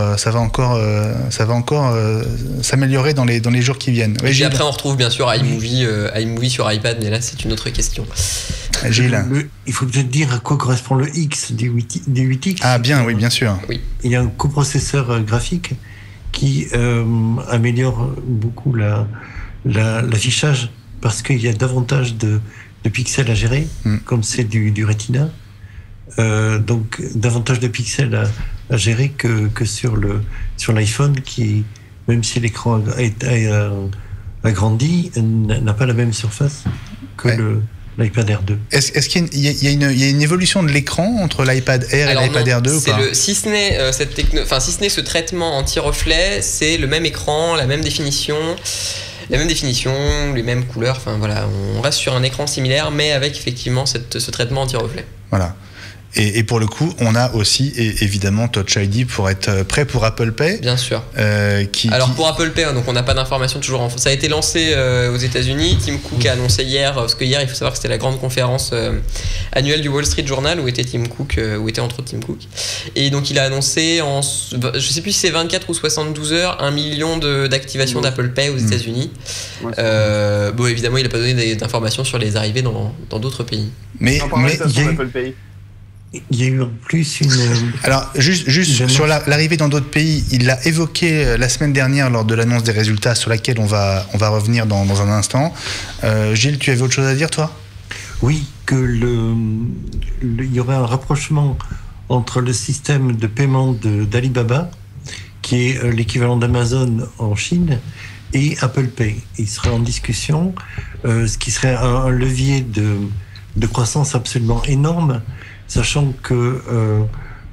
s'améliorer dans les jours qui viennent. Et puis après, on retrouve bien sûr iMovie sur iPad, mais là, c'est une autre question. Gilles. Il faut peut-être dire à quoi correspond le X des 8X. Ah bien, oui, bien sûr. Oui. Il y a un coprocesseur graphique qui améliore beaucoup l'affichage parce qu'il y a davantage de pixels à gérer, comme c'est du Retina. Donc davantage de pixels à gérer que sur l'iPhone qui, même si l'écran a agrandi, n'a pas la même surface que l'iPad Air 2. Est-ce qu'il y a une évolution de l'écran entre l'iPad Air et l'iPad Air 2 ou pas? Si ce n'est ce traitement anti-reflet, c'est le même écran, la même définition, les mêmes couleurs, enfin voilà, on reste sur un écran similaire, mais avec effectivement ce traitement anti-reflet. Voilà. Et pour le coup, on a aussi évidemment Touch ID pour être prêt pour Apple Pay. Bien sûr. Pour Apple Pay, donc on n'a pas d'informations toujours. Ça a été lancé aux États-Unis. Tim Cook a annoncé hier, parce que hier, il faut savoir que c'était la grande conférence annuelle du Wall Street Journal où était Tim Cook, où était entre autres Tim Cook. Et donc il a annoncé je sais plus si c'est 24 ou 72 heures, 1 million d'activations d'Apple Pay aux États-Unis. Bon, évidemment, il n'a pas donné d'informations sur les arrivées dans d'autres pays. Mais Apple Pay. Il y a eu en plus une... Alors, juste sur l'arrivée dans d'autres pays, il l'a évoqué la semaine dernière lors de l'annonce des résultats sur laquelle on va revenir dans un instant. Gilles, tu avais autre chose à dire, toi? Oui, il y aurait un rapprochement entre le système de paiement d'Alibaba, qui est l'équivalent d'Amazon en Chine, et Apple Pay. Il serait en discussion, ce qui serait un levier de croissance absolument énorme, sachant que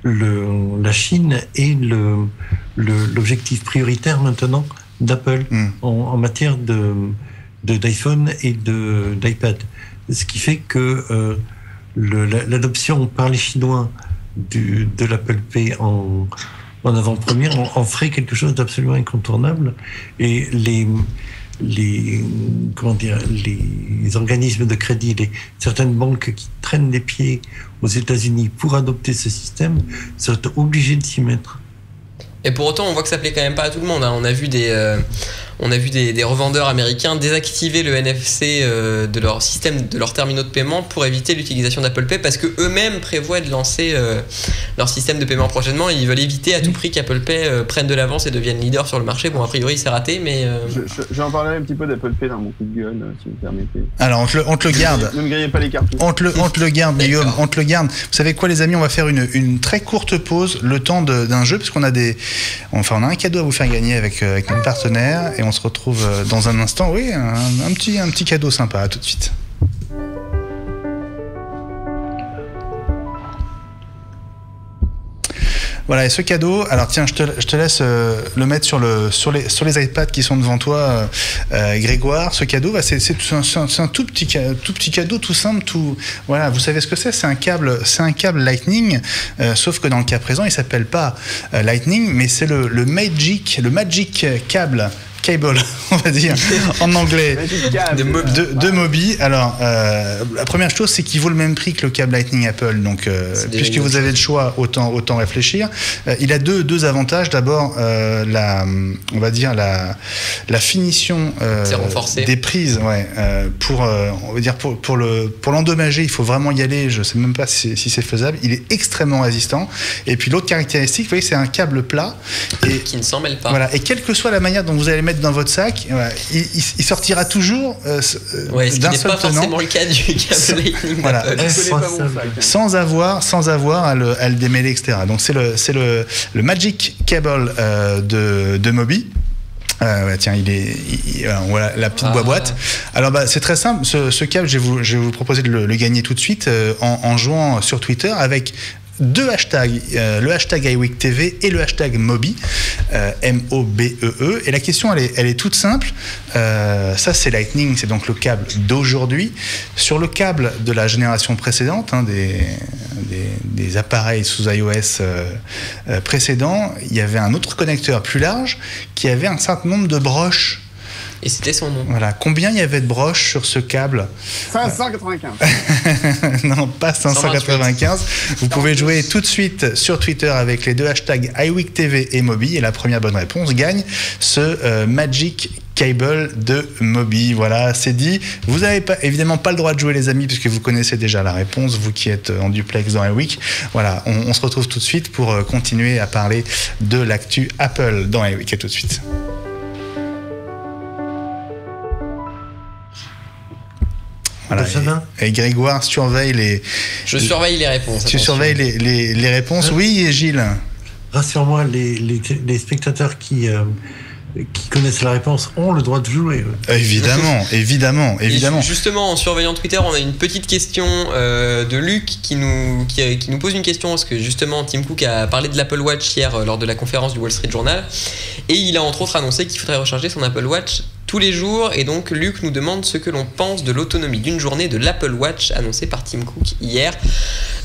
la Chine est l'objectif prioritaire maintenant d'Apple en matière d'iPhone et d'iPad. Ce qui fait que l'adoption par les Chinois de l'Apple Pay en avant-première en ferait quelque chose d'absolument incontournable. Et les organismes de crédit, certaines banques qui traînent les pieds aux États-Unis pour adopter ce système seraient obligées de s'y mettre. Et pour autant, on voit que ça plaît quand même pas à tout le monde. Hein. On a vu des revendeurs américains désactiver le NFC de leur système, de leurs terminaux de paiement pour éviter l'utilisation d'Apple Pay parce que eux-mêmes prévoient de lancer leur système de paiement prochainement et ils veulent éviter à tout prix qu'Apple Pay prenne de l'avance et devienne leader sur le marché. Bon, a priori, c'est raté, mais... Je vais en parler un petit peu d'Apple Pay dans mon coup de gueule, si vous me permettez. Alors, on te le garde. Ne me grillez pas les cartouches. On te le garde, Guillaume, on te le garde. Vous savez quoi, les amis, on va faire une très courte pause, le temps d'un jeu, parce qu'on a on a un cadeau à vous faire gagner avec notre partenaire et on se retrouve dans un instant. Oui, un petit cadeau sympa. À tout de suite. Voilà, et ce cadeau, alors tiens, je te laisse le mettre sur les iPads qui sont devant toi, Grégoire. Ce cadeau, c'est un tout petit cadeau, tout simple, voilà, vous savez ce que c'est un câble Lightning, sauf que dans le cas présent, il s'appelle pas Lightning, mais c'est le Magic Cable, on va dire, en anglais, de Mobi. Alors, la première chose, c'est qu'il vaut le même prix que le câble Lightning Apple. Donc, puisque vous avez le choix, autant réfléchir. Il a deux avantages. D'abord, on va dire la finition des prises. Ouais, on va dire pour l'endommager, il faut vraiment y aller. Je sais même pas si c'est faisable. Il est extrêmement résistant. Et puis l'autre caractéristique, vous voyez, c'est un câble plat et qui ne s'en mêle pas. Voilà. Et quelle que soit la manière dont vous allez mettre dans votre sac, il sortira toujours d'un seul tenant. Ce qui n'est pas forcément le cas du câble Lightning. Voilà. Sans avoir à le démêler, etc. Donc c'est le Magic Cable de Mobi. Tiens, voilà la petite boîte. Alors c'est très simple. Ce câble, je vais vous proposer de le gagner tout de suite en jouant sur Twitter avec deux hashtags, le hashtag iWeekTV et le hashtag Mobi, M-O-B-E-E. Et la question, elle est toute simple. Ça, c'est Lightning, c'est donc le câble d'aujourd'hui. Sur le câble de la génération précédente, des appareils sous iOS précédents, il y avait un autre connecteur plus large qui avait un certain nombre de broches. Et c'était son nom. Voilà. Combien il y avait de broches sur ce câble ? 595. Non, pas 595. Vous pouvez jouer tout de suite sur Twitter avec les deux hashtags iWeekTV et Mobi. Et la première bonne réponse gagne ce Magic Cable de Mobi. Voilà, c'est dit. Vous n'avez évidemment pas le droit de jouer, les amis, puisque vous connaissez déjà la réponse, vous qui êtes en duplex dans iWeek. Voilà, on se retrouve tout de suite pour continuer à parler de l'actu Apple dans iWeek. À tout de suite. Voilà, et Grégoire surveille les... Je surveille les réponses. Tu surveilles les réponses, oui, et Gilles. Rassure-moi, les spectateurs qui connaissent la réponse ont le droit de jouer. Évidemment. Et justement, en surveillant Twitter, on a une petite question de Luc qui nous pose une question, parce que justement, Tim Cook a parlé de l'Apple Watch hier lors de la conférence du Wall Street Journal, et il a entre autres annoncé qu'il faudrait recharger son Apple Watch tous les jours. Et donc Luc nous demande ce que l'on pense de l'autonomie d'une journée de l'Apple Watch annoncée par Tim Cook hier.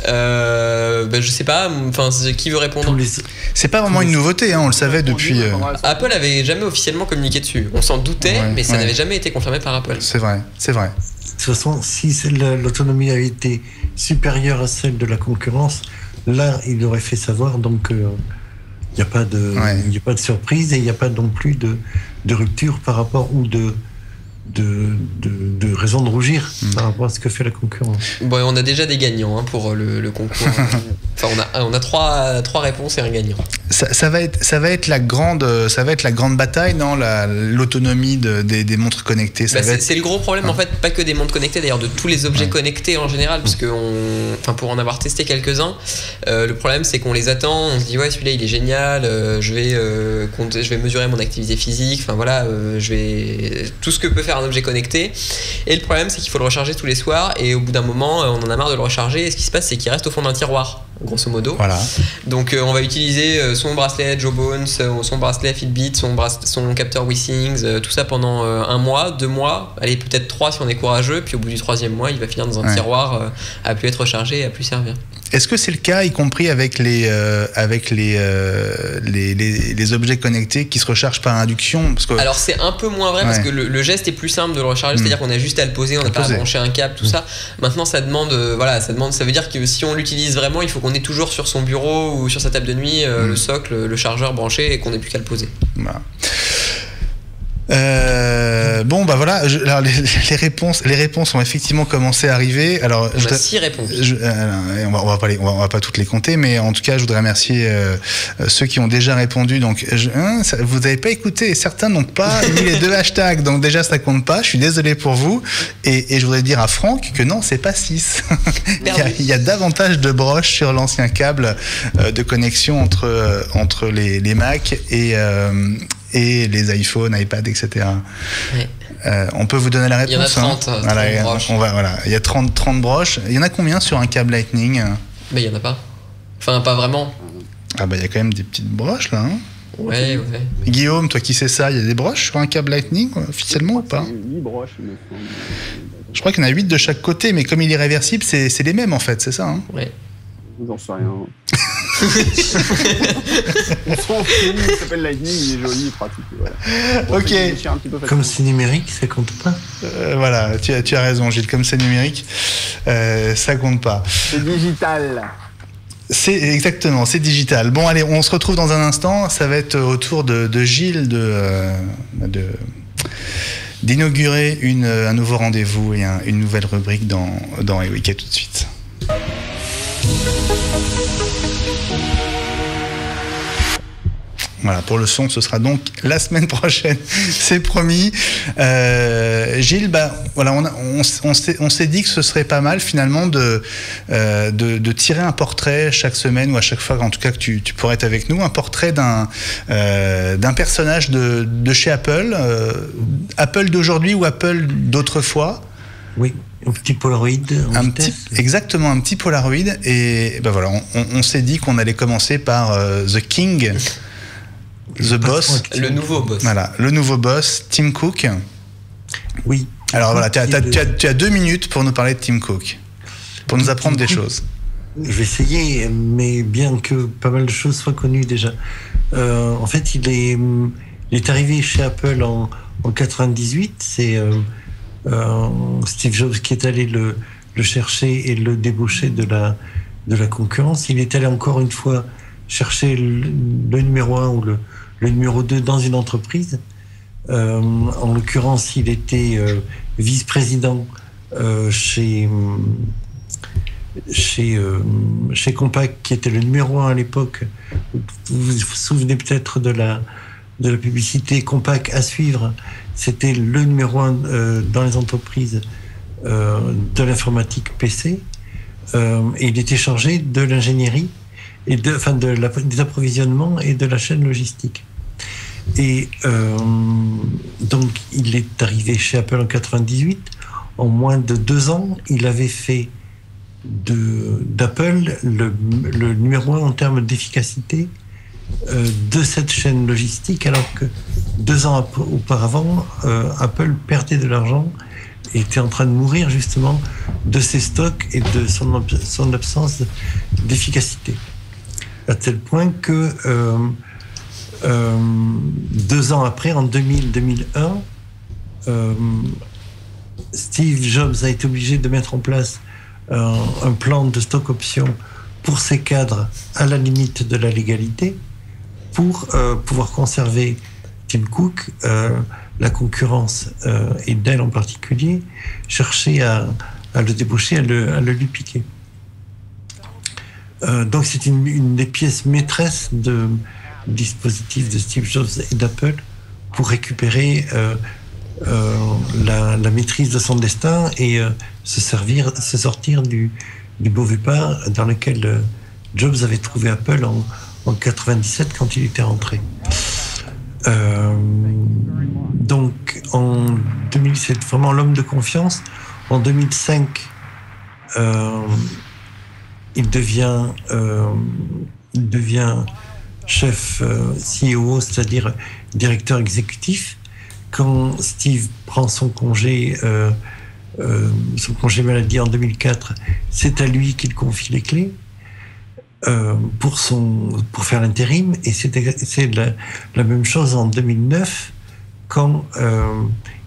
Je sais pas, enfin, qui veut répondre? C'est pas vraiment une nouveauté, on le savait depuis. Apple avait jamais officiellement communiqué dessus. On s'en doutait, mais ça n'avait jamais été confirmé par Apple. C'est vrai. De toute façon, si l'autonomie avait été supérieure à celle de la concurrence, là, il l'aurait fait savoir. Donc, il n'y a pas de surprise et il n'y a pas non plus de rupture par rapport ou de raison de rougir par rapport à ce que fait la concurrence. Bon, on a déjà des gagnants pour le concours. Enfin, on a trois réponses et un gagnant. Ça va être la grande bataille, non, l'autonomie des montres connectées. C'est le gros problème en fait, pas que des montres connectées, d'ailleurs de tous les objets connectés en général, parce que pour en avoir testé quelques-uns, le problème c'est qu'on les attend, on se dit ouais, celui-là il est génial, je vais mesurer mon activité physique, enfin voilà, je vais tout ce que peut faire un objet connecté, et le problème c'est qu'il faut le recharger tous les soirs, et au bout d'un moment on en a marre de le recharger, et ce qui se passe c'est qu'il reste au fond d'un tiroir, grosso modo. Voilà. Donc on va utiliser son bracelet Jawbone, son bracelet Fitbit, son capteur WeSings, tout ça pendant 1 mois, 2 mois, allez peut-être 3 si on est courageux, puis au bout du 3e mois il va finir dans un tiroir à plus être rechargé et à plus servir. Est-ce que c'est le cas, y compris avec les objets connectés qui se rechargent par induction? Alors c'est un peu moins vrai, parce que le geste est plus simple de le recharger, c'est-à-dire qu'on a juste à le poser, on n'a pas à brancher un câble, tout ça. Maintenant ça veut dire que si on l'utilise vraiment, il faut qu'on ait toujours sur son bureau ou sur sa table de nuit le socle, le chargeur branché, et qu'on n'ait plus qu'à le poser. Voilà. Bon bah voilà, alors les réponses ont effectivement commencé à arriver. Alors on a 6 réponses. On va pas toutes les compter, mais en tout cas je voudrais remercier ceux qui ont déjà répondu. Donc vous n'avez pas écouté, certains n'ont pas mis les 2 hashtags, donc déjà ça compte pas. Je suis désolé pour vous, et je voudrais dire à Franck que non, c'est pas 6. il y a davantage de broches sur l'ancien câble de connexion entre les Mac et les iPhones, iPad, etc. Ouais. On peut vous donner la réponse. Il y en a 30. Il y a 30 broches. Il y en a combien sur un câble Lightning? Mais il n'y en a pas. Enfin, pas vraiment. Ah bah il y a quand même des petites broches là. Hein. Ouais. Guillaume, toi qui sais ça, il y a des broches sur un câble Lightning officiellement ou pas? 8 broches, il me semble. Je crois qu'il y en a 8 de chaque côté, mais comme il est réversible, c'est les mêmes en fait, c'est ça hein? Ouais. J'en sais rien. On s'en fout, il s'appelle Lightning, il est joli, il est pratique. Voilà. Bon, Ok. Comme c'est numérique, ça compte pas. Voilà, tu as raison, Gilles, comme c'est numérique, ça compte pas. C'est digital. Exactement, c'est digital. Bon, allez, on se retrouve dans un instant. Ça va être au tour de Gilles d'inaugurer un nouveau rendez-vous et une nouvelle rubrique dans iWeek. À tout de suite. Voilà, pour le son, ce sera donc la semaine prochaine, c'est promis. Gilles, voilà, on s'est dit que ce serait pas mal finalement de tirer un portrait chaque semaine ou à chaque fois, en tout cas que tu pourrais être avec nous, un portrait d'un personnage de chez Apple, Apple d'aujourd'hui ou Apple d'autrefois. Oui. Un petit Polaroid. Exactement, un petit Polaroid. Et ben voilà, on s'est dit qu'on allait commencer par The King, The Boss. Le nouveau boss. Voilà, le nouveau boss, Tim Cook. Oui. Alors voilà, tu as 2 minutes pour nous parler de Tim Cook, pour nous apprendre des choses. Je vais essayer, mais bien que pas mal de choses soient connues déjà. En fait, il est arrivé chez Apple en 98. C'est Steve Jobs qui est allé le chercher et le débaucher de la concurrence. Il est allé encore une fois chercher le numéro 1 ou le numéro 2 dans une entreprise. En l'occurrence, il était vice-président chez Compaq, qui était le numéro 1 à l'époque. Vous vous souvenez peut-être de la publicité Compaq à suivre. C'était le numéro 1 dans les entreprises de l'informatique PC. Et il était chargé de l'ingénierie et des approvisionnements et de la chaîne logistique. Et donc, il est arrivé chez Apple en 98. En moins de 2 ans, il avait fait d'Apple le numéro 1 en termes d'efficacité de cette chaîne logistique, alors que 2 ans auparavant, Apple perdait de l'argent et était en train de mourir justement de ses stocks et de son absence d'efficacité. À tel point que 2 ans après, en 2000-2001, Steve Jobs a été obligé de mettre en place un plan de stock option pour ses cadres à la limite de la légalité, pour pouvoir conserver Tim Cook. La concurrence, et Dell en particulier, cherchait à le débaucher, à le lui piquer. Donc c'est une des pièces maîtresses du dispositif de Steve Jobs et d'Apple pour récupérer la maîtrise de son destin et se sortir du mauvais pas dans lequel Jobs avait trouvé Apple en 97 quand il était rentré. Donc en 2000, c'est vraiment l'homme de confiance. En 2005, il devient chef CEO, c'est-à-dire directeur exécutif. Quand Steve prend son congé maladie en 2004, c'est à lui qu'il confie les clés pour faire l'intérim. Et c'est la même chose en 2009, quand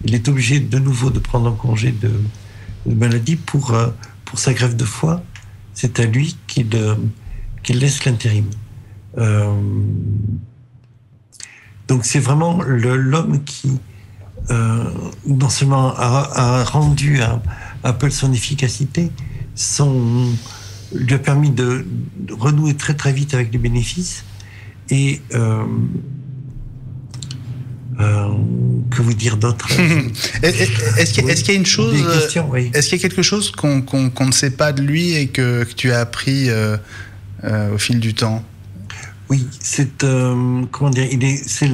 il est obligé de nouveau de prendre un congé de maladie pour sa greffe de foie. C'est à lui qu'il laisse l'intérim. Donc c'est vraiment l'homme qui non seulement a rendu à Apple son efficacité, lui a permis de renouer très très vite avec les bénéfices. Et que vous dire d'autre? Est-ce qu'il y a une chose, oui. Est-ce qu'il y a quelque chose qu'on ne sait pas de lui et que tu as appris au fil du temps? Oui, c'est comment dire, c'est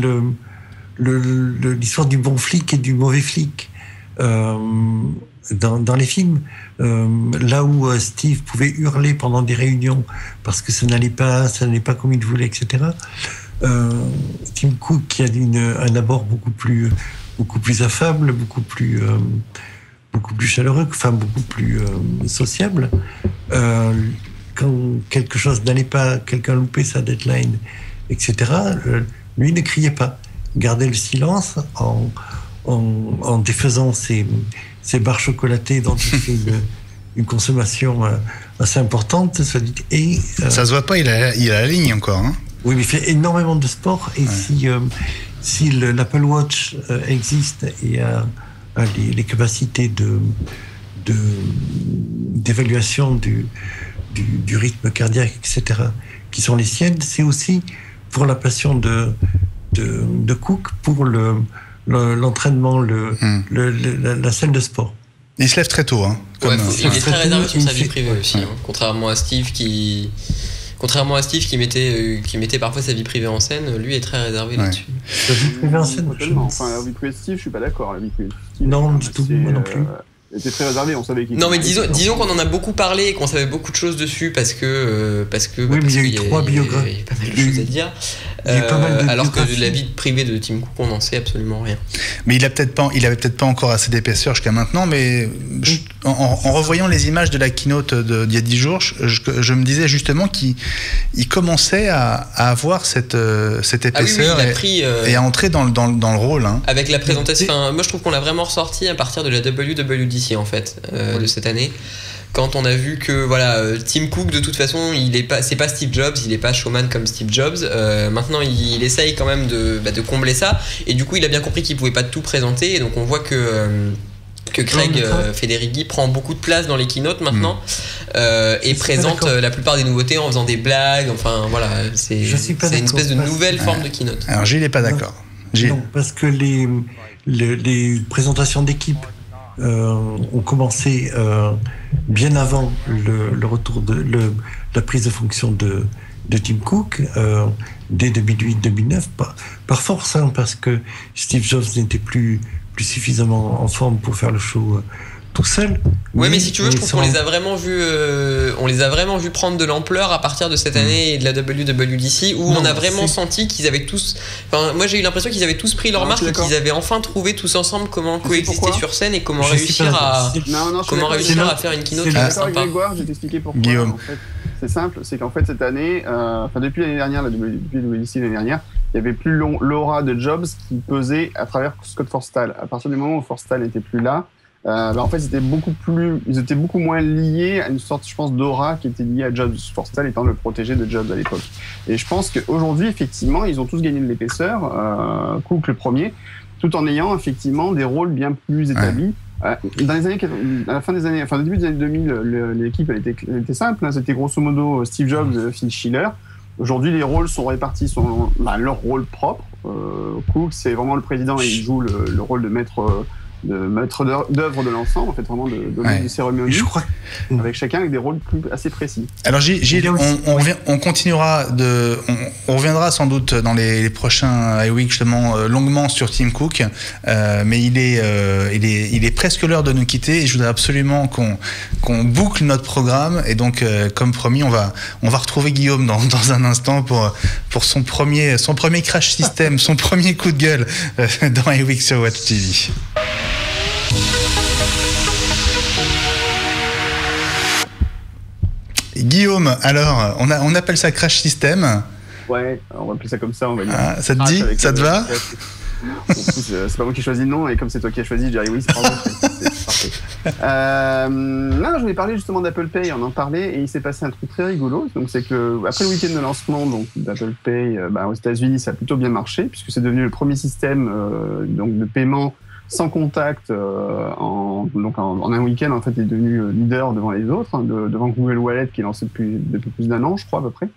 l'histoire du bon flic et du mauvais flic. dans les films, là où Steve pouvait hurler pendant des réunions parce que ça n'allait pas comme il voulait, etc. Tim Cook, qui a un abord beaucoup plus affable, beaucoup plus chaleureux, enfin beaucoup plus sociable. Quand quelque chose n'allait pas, quelqu'un loupait sa deadline, etc., lui ne criait pas. Gardait le silence en défaisant ses barres chocolatées dont il fait une consommation assez importante. Et, ça se voit pas, il a la ligne encore. Hein. Oui, mais il fait énormément de sport. Et si l'Apple Watch existe et a les capacités d'évaluation du rythme cardiaque, etc., qui sont les siennes, c'est aussi pour la passion de Cook, pour l'entraînement, la salle de sport. Il se lève très tôt. Hein, il est très réservé sur sa vie privée aussi, hein, contrairement à Steve qui mettait parfois sa vie privée en scène, lui est très réservé là-dessus. La vie privée en scène, enfin, la vie privée de Steve, je suis pas d'accord. La vie privée de Steve, non, du tout, moi non plus. Il était très réservé, on savait qu'il... Non, mais disons qu'on en a beaucoup parlé et qu'on savait beaucoup de choses dessus parce que oui, mais il y a eu 3 biographies. Il y a pas mal de choses à dire. Alors que de la vie privée de Tim Cook, on n'en sait absolument rien. Mais il avait peut-être pas encore assez d'épaisseur jusqu'à maintenant, mais en revoyant les images de la keynote d'il y a 10 jours, je me disais justement qu'il commençait à avoir cette épaisseur et à entrer dans le rôle. Hein. Avec la présentation, moi je trouve qu'on l'a vraiment ressorti à partir de la WWDC en fait, de cette année. Quand on a vu que Tim Cook de toute façon c'est pas Steve Jobs, il est pas showman comme Steve Jobs. Maintenant il essaye quand même de combler ça et du coup il a bien compris qu'il pouvait pas tout présenter et donc on voit que Craig Federighi prend beaucoup de place dans les keynotes maintenant et présente la plupart des nouveautés en faisant des blagues. Enfin voilà, c'est une espèce de nouvelle forme de keynote. Alors Gilles n'est pas d'accord. Non, parce que les présentations d'équipe ont commencé bien avant le retour la prise de fonction de Tim Cook dès 2008-2009 par force, hein, parce que Steve Jobs n'était plus suffisamment en forme pour faire le show tout seul. Ouais, mais si tu veux, je trouve qu'on les a vraiment vus prendre de l'ampleur à partir de cette année et de la WWDC où on a vraiment senti qu'ils avaient tous. Enfin, moi j'ai eu l'impression qu'ils avaient tous pris leur marque et qu'ils avaient enfin trouvé tous ensemble comment coexister sur scène et comment réussir à faire une keynote. Je suis d'accord avec Grégoire, je vais t'expliquer pourquoi. Guillaume. En fait, c'est simple, c'est qu'en fait cette année, depuis l'année dernière, depuis la WWDC l'année dernière, il y avait plus l'aura de Jobs qui pesait à travers Scott Forstall. À partir du moment où Forstall n'était plus là, en fait, ils étaient beaucoup moins liés à une sorte, je pense, d'aura qui était liée à Jobs, Forstall étant le protégé de Jobs à l'époque. Et je pense qu'aujourd'hui, effectivement, ils ont tous gagné de l'épaisseur, Cook le premier, tout en ayant effectivement des rôles bien plus établis. Dans les années, à la fin des années, au début des années 2000, l'équipe elle était simple, hein, c'était grosso modo Steve Jobs, Phil Schiller. Aujourd'hui, les rôles sont répartis selon leur rôle propre. Cook, c'est vraiment le président et il joue le rôle de maître d'œuvre de l'ensemble, en fait, vraiment de cérémonie, avec chacun avec des rôles assez précis. Alors Gilles, on continuera on reviendra sans doute dans les prochains iWeek justement longuement sur Tim Cook, mais il est presque l'heure de nous quitter et je voudrais absolument qu'on boucle notre programme et donc comme promis on va retrouver Guillaume dans un instant pour son premier crash system, son premier coup de gueule dans iWeek sur Watch TV. Guillaume, alors, on appelle ça Crash System. Ouais, on va appeler ça comme ça, on va dire. Ah, ça te dit ? Ça te va ? C'est pas moi qui choisis le nom, et comme c'est toi qui as choisi, je dirais oui, c'est parfait. Là, je voulais parler justement d'Apple Pay, on en parlait, et il s'est passé un truc très rigolo. Donc, c'est que après le week-end de lancement d'Apple Pay aux États-Unis, ça a plutôt bien marché, puisque c'est devenu le premier système de paiement sans contact en un week-end. En fait, il est devenu leader devant les autres, devant Google Wallet qui est lancé depuis plus d'un an, je crois à peu près.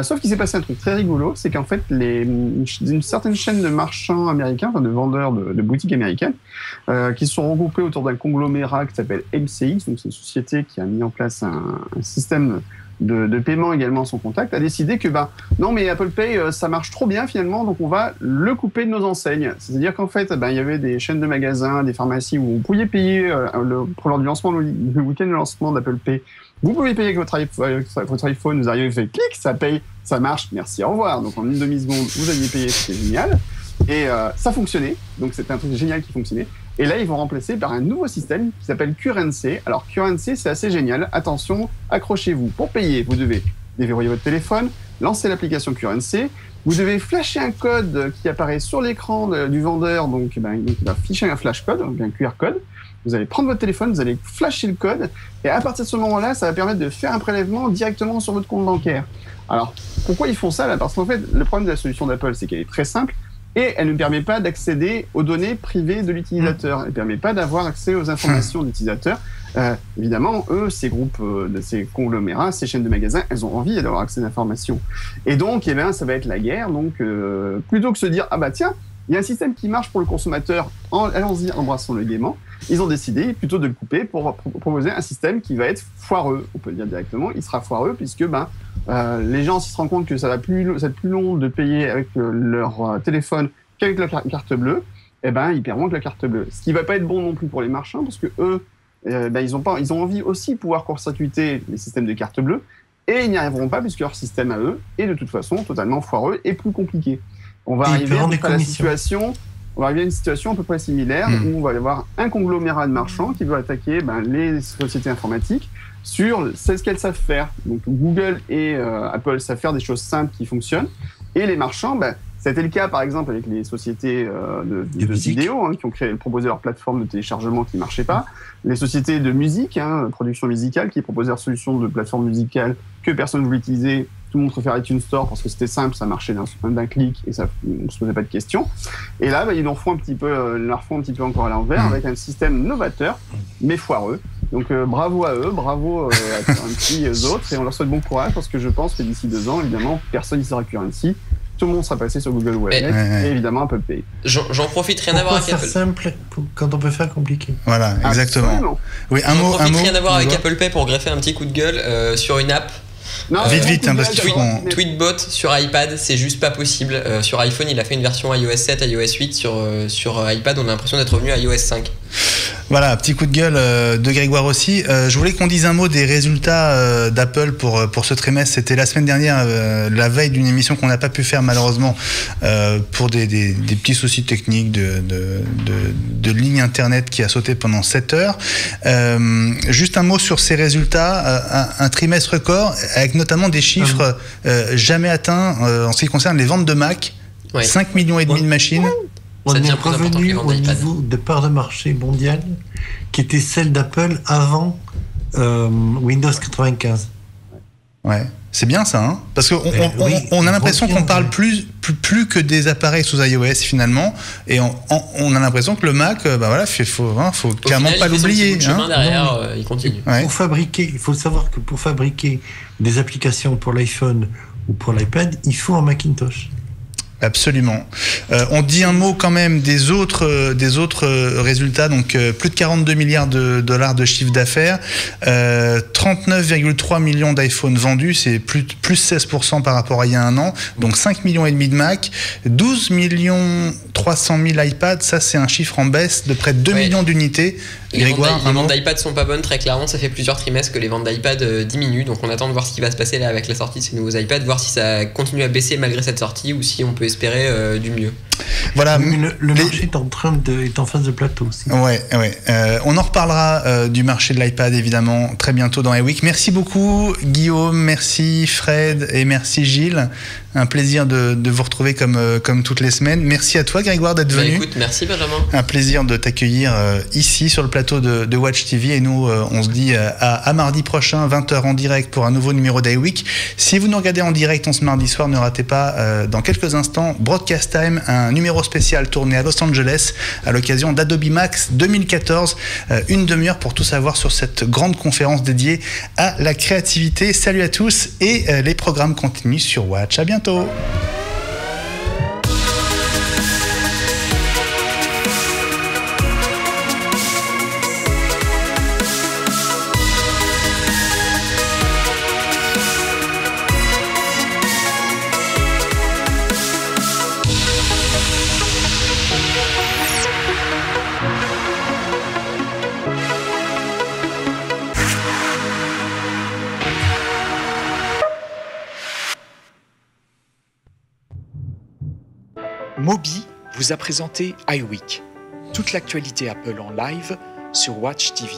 Sauf qu'il s'est passé un truc très rigolo, c'est qu'en fait une certaine chaîne de marchands américains, de vendeurs de boutiques américaines, qui se sont regroupés autour d'un conglomérat qui s'appelle MCX, donc c'est une société qui a mis en place un système de paiement également son contact, a décidé que non mais Apple Pay ça marche trop bien finalement, donc on va le couper de nos enseignes. C'est-à-dire qu'en fait il y avait des chaînes de magasins, des pharmacies où vous pouviez payer pour lors du lancement, le week-end de lancement d'Apple Pay, vous pouvez payer avec votre iPhone, vous arrivez, vous faites clic, ça paye, ça marche, merci, au revoir. Donc en une demi-seconde vous aviez payé, c'était génial. Et ça fonctionnait, donc c'était un truc génial qui fonctionnait. Et là, ils vont remplacer par un nouveau système qui s'appelle Currency. Alors Currency, c'est assez génial. Attention, accrochez-vous. Pour payer, vous devez déverrouiller votre téléphone, lancer l'application Currency. Vous devez flasher un code qui apparaît sur l'écran du vendeur. Donc, il va afficher un flash code, donc un QR code. Vous allez prendre votre téléphone, vous allez flasher le code. Et à partir de ce moment-là, ça va permettre de faire un prélèvement directement sur votre compte bancaire. Alors, pourquoi ils font ça là? Parce qu'en fait, le problème de la solution d'Apple, c'est qu'elle est très simple. Et elle ne permet pas d'accéder aux données privées de l'utilisateur. Elle ne permet pas d'avoir accès aux informations de l'utilisateur. Évidemment, eux, ces groupes, ces conglomérats, ces chaînes de magasins, elles ont envie d'avoir accès à l'information. Et donc, ça va être la guerre. Donc, plutôt que se dire, tiens, il y a un système qui marche pour le consommateur, allons-y, embrassons-le gaiement. Ils ont décidé plutôt de le couper pour proposer un système qui va être foireux. On peut le dire directement, il sera foireux puisque les gens, s'ils se rendent compte que ça va être plus long de payer avec leur téléphone qu'avec leur carte bleue, ils paieront avec la carte bleue. Ce qui va pas être bon non plus pour les marchands parce que eux, ils ont envie aussi de pouvoir court-circuiter les systèmes de carte bleue et ils n'y arriveront pas puisque leur système à eux est de toute façon totalement foireux et plus compliqué. On va arriver à une situation à peu près similaire où on va avoir un conglomérat de marchands qui va attaquer les sociétés informatiques sur ce qu'elles savent faire. Donc Google et Apple savent faire des choses simples qui fonctionnent. Et les marchands, c'était le cas par exemple avec les sociétés de vidéo qui ont proposé leur plateforme de téléchargement qui ne marchait pas. Les sociétés de musique, production musicale, qui proposaient leur solution de plateforme musicale que personne ne voulait utiliser. Tout le monde préférait iTunes Store parce que c'était simple, ça marchait d'un clic et on ne se posait pas de questions. Et là, ils leur font un petit peu encore à l'envers avec un système novateur, mais foireux. Donc bravo à eux, bravo à Currency et aux autres, et on leur souhaite bon courage parce que je pense que d'ici 2 ans, évidemment, personne n'y sera Currency. Tout le monde sera passé sur Google Wallet et évidemment Apple Pay. J'en profite, rien à voir avec Apple. Simple quand on peut faire compliqué. Voilà, exactement. Absolument. Oui, rien à voir avec Apple Pay pour greffer un petit coup de gueule sur une app. Non, vite, parce qu'il faut Tweetbot sur iPad, c'est juste pas possible. Sur iPhone, il a fait une version iOS 7, iOS 8. Sur iPad, on a l'impression d'être revenu à iOS 5. Voilà, petit coup de gueule de Grégoire aussi. Je voulais qu'on dise un mot des résultats d'Apple pour ce trimestre. C'était la semaine dernière, la veille d'une émission qu'on n'a pas pu faire malheureusement pour des petits soucis techniques de ligne internet qui a sauté pendant 7 heures. Juste un mot sur ces résultats. Un trimestre record avec notamment des chiffres jamais atteints en ce qui concerne les ventes de Mac. 5,5 millions de machines. On est revenu au niveau de part de marché mondiale qui était celle d'Apple avant Windows 95. Ouais, c'est bien ça, parce qu'on a l'impression qu'on parle plus que des appareils sous iOS finalement, et on a l'impression que le Mac, faut clairement pas l'oublier. Derrière, il continue. Ouais. Il faut savoir que pour fabriquer des applications pour l'iPhone ou pour l'iPad, il faut un Macintosh. Absolument. On dit un mot quand même des autres résultats. Donc plus de 42 milliards de dollars de chiffre d'affaires, 39,3 millions d'iPhone vendus, c'est plus 16% par rapport à il y a un an. Donc 5 millions et demi de Mac, 12 millions 300 000 iPads. Ça c'est un chiffre en baisse de près de 2 millions d'unités. Les ventes d'iPad sont pas bonnes, très clairement. Ça fait plusieurs trimestres que les ventes d'iPad diminuent. Donc on attend de voir ce qui va se passer là avec la sortie de ces nouveaux iPads, voir si ça continue à baisser malgré cette sortie ou si on peut espérer du mieux. Voilà, le marché est en phase de plateau aussi. Ouais. On en reparlera du marché de l'iPad évidemment très bientôt dans iWeek. Merci beaucoup Guillaume, merci Fred et merci Gilles. Un plaisir de vous retrouver comme toutes les semaines. Merci à toi Grégoire d'être venu. Écoute, merci Benjamin. Un plaisir de t'accueillir ici sur le plateau de Watch TV, et nous on se dit à mardi prochain 20h en direct pour un nouveau numéro d'iWeek. Si vous nous regardez en direct ce mardi soir, ne ratez pas dans quelques instants Broadcast Time, un numéro spécial tourné à Los Angeles à l'occasion d'Adobe Max 2014, une demi-heure pour tout savoir sur cette grande conférence dédiée à la créativité. Salut à tous, et les programmes continuent sur Watch. À bientôt. Moby vous a présenté iWeek, toute l'actualité Apple en live sur Watch TV.